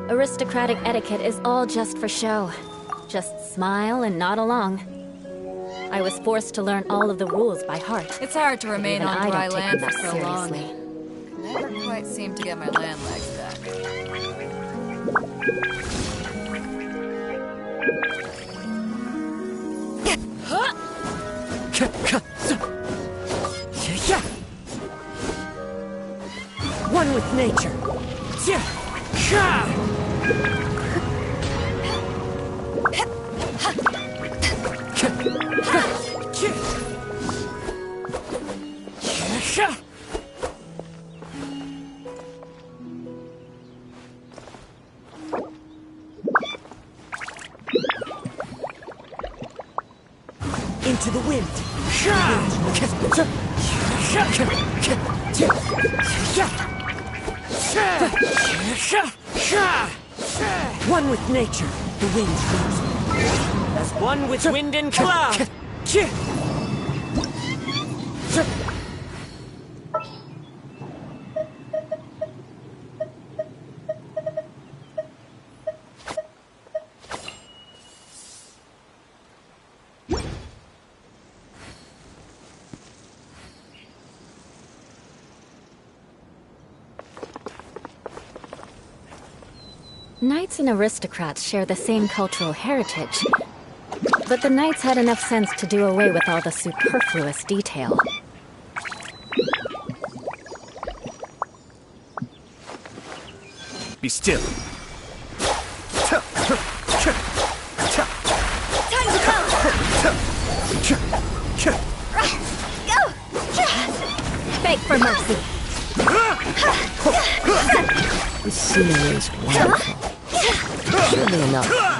Aristocratic etiquette is all just for show. Just smile and nod along. I was forced to learn all of the rules by heart. It's hard to remain on dry land for so long. Seriously. Never quite seem to get my land legs back. One with nature. Into the wind. One with nature, the wind moves. As one with wind and cloud. Knights and aristocrats share the same cultural heritage, but the knights had enough sense to do away with all the superfluous detail. Be still. Time to go! Go! Beg for mercy. This scenery is wonderful. Surely enough.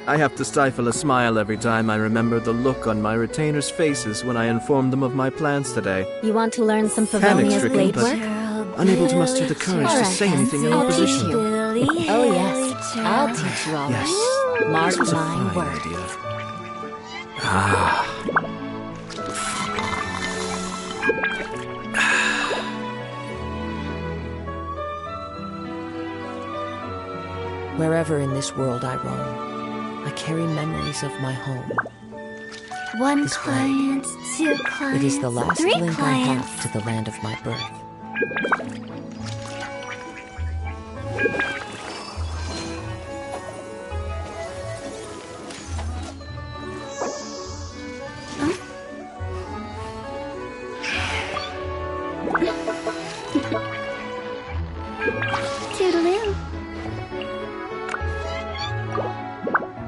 I have to stifle a smile every time I remember the look on my retainers' faces when I informed them of my plans today. You want to learn some Favonia's Panic-stricken, blade but work? unable to muster the courage to say anything in I'll teach opposition. you. Oh yes, I'll teach you all right. Yes, Mark this was a my fine word. idea. Ah. Wherever in this world I roam, I carry memories of my home. One This client, two clients, It is the last three link clients. I have to the land of my birth. Toodaloo.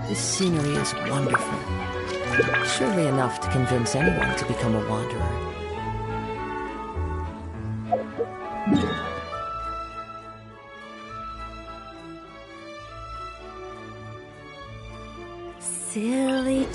This scenery is wonderful. Surely enough to convince anyone to become a wanderer. Silly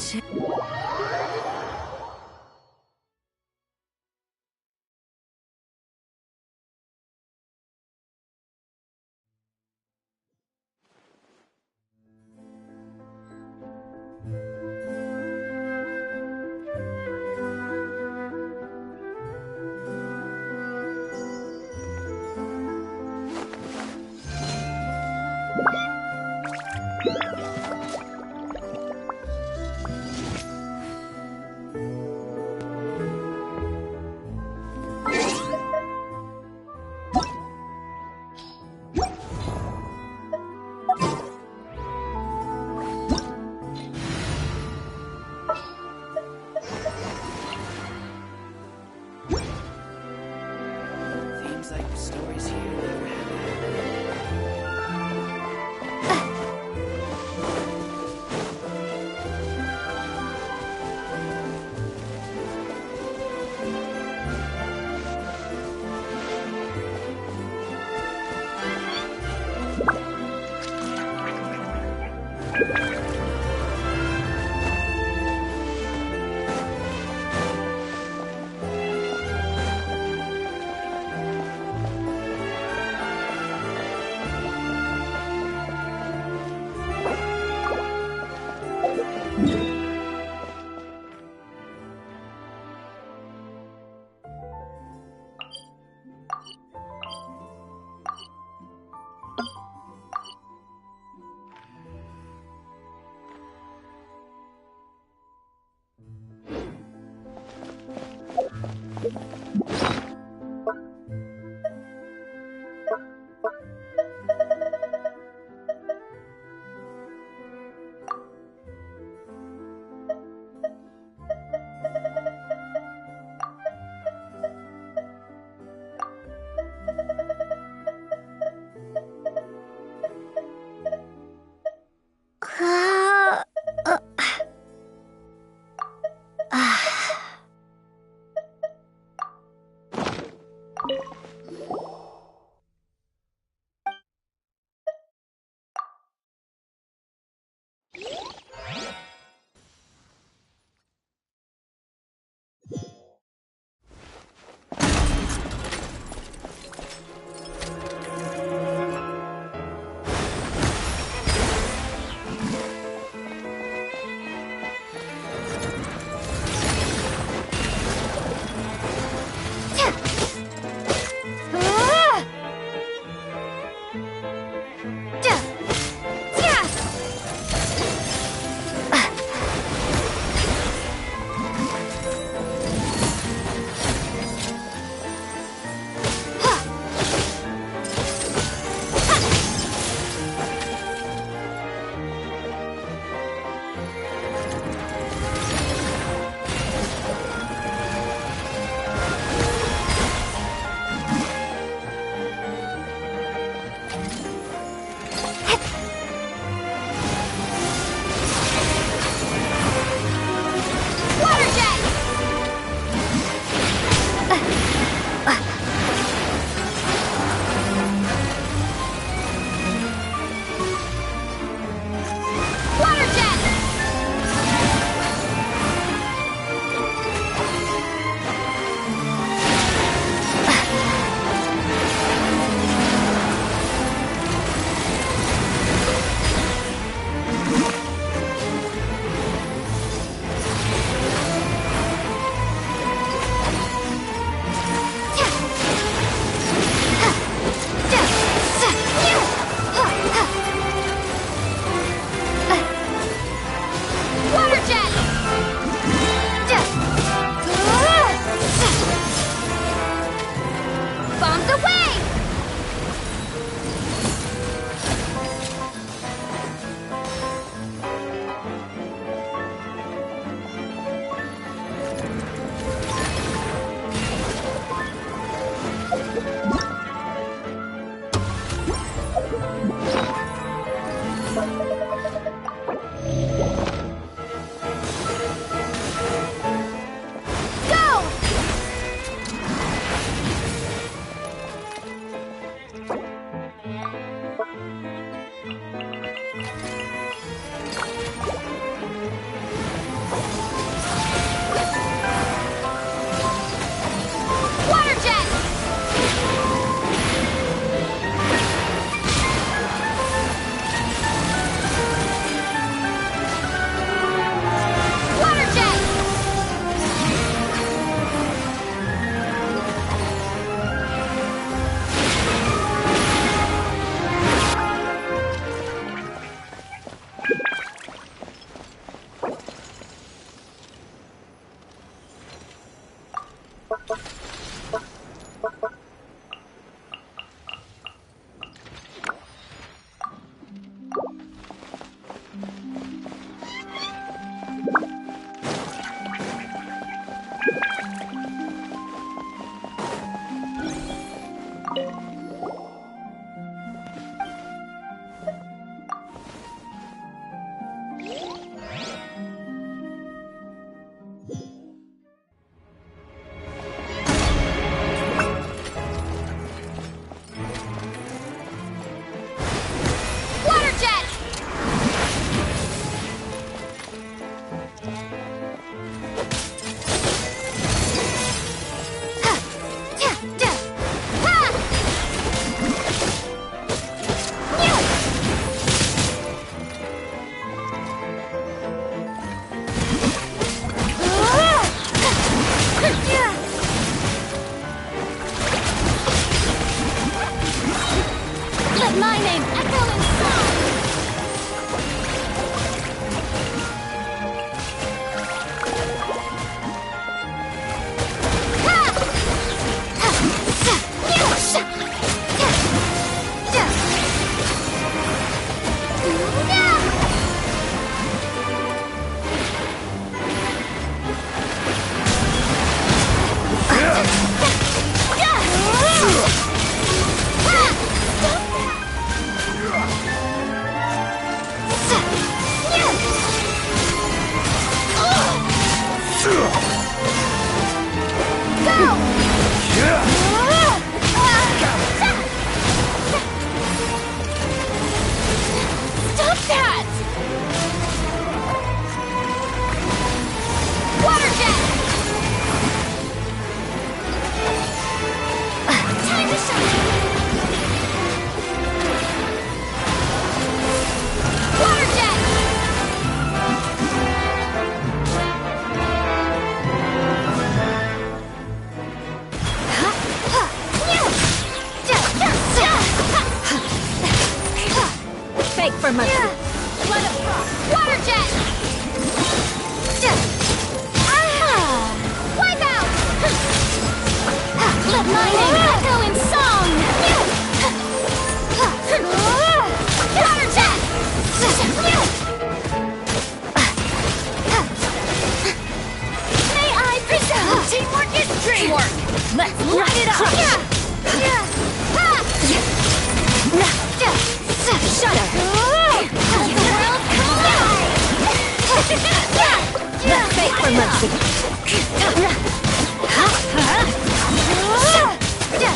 Let's fake for mercy.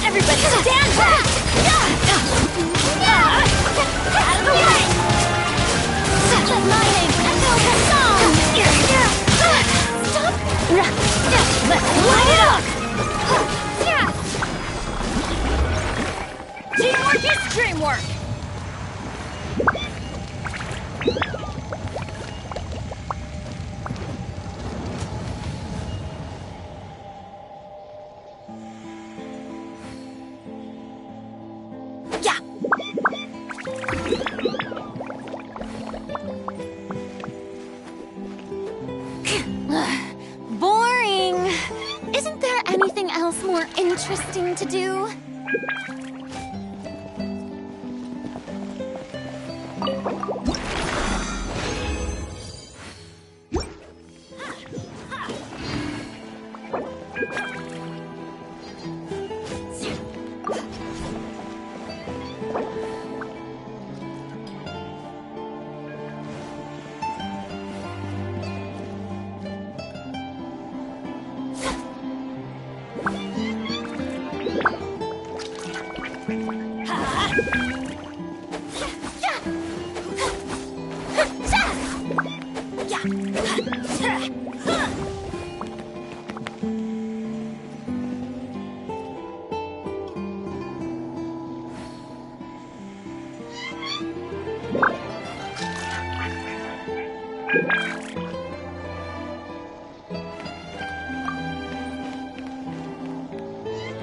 Everybody stand back! Out of the way! Let my name echo the song! Stop! Let's light it up! Teamwork is dreamwork! Boring! Isn't there anything else more interesting to do?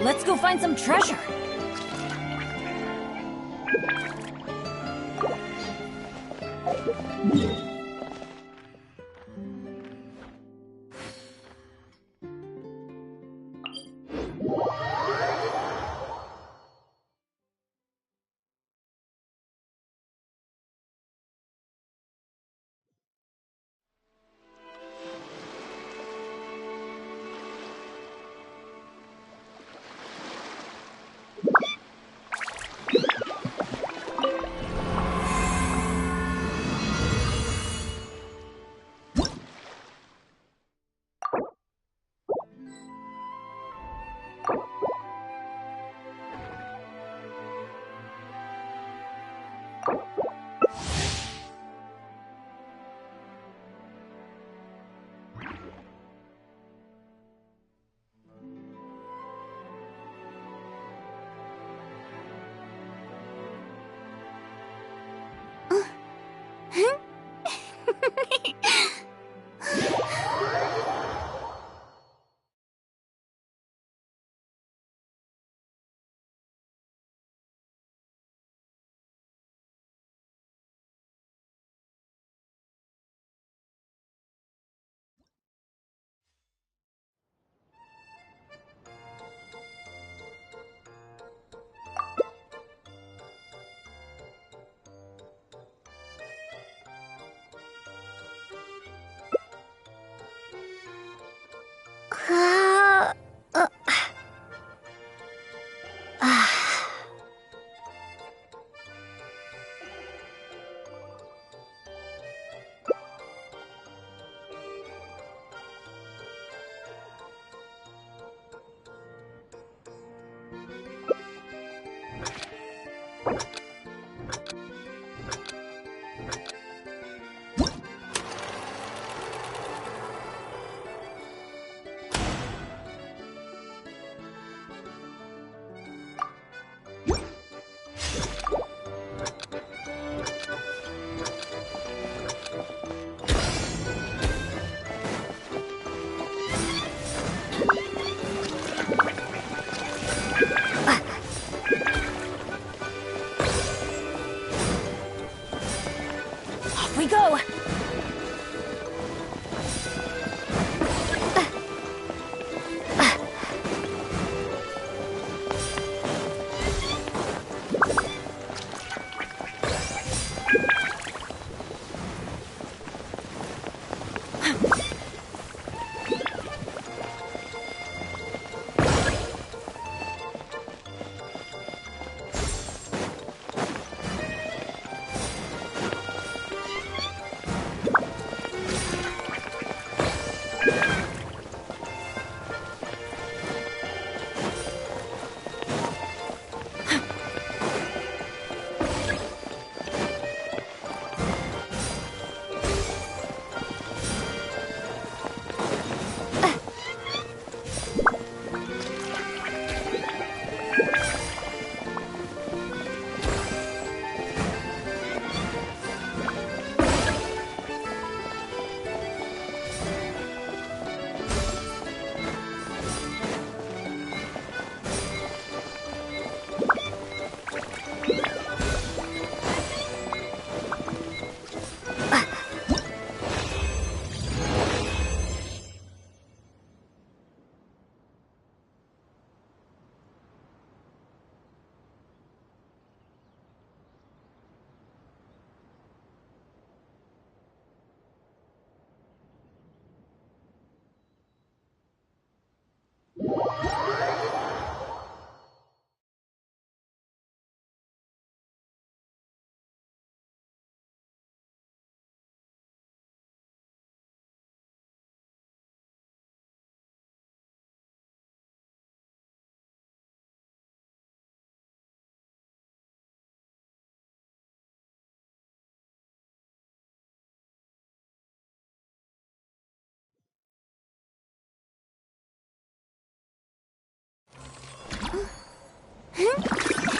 Let's go find some treasure.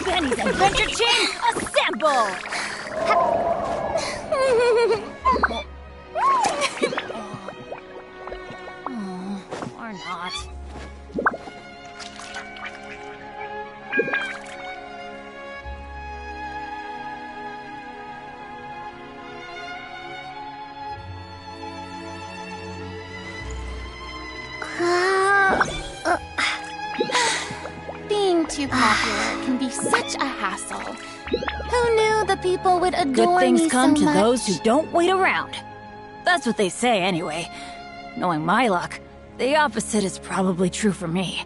Benny's Adventure Chain, assemble! Or not. Being too popular can be such a hassle. Who knew the people would adore Good things me come so to much? those who don't wait around. That's what they say anyway. Knowing my luck, the opposite is probably true for me.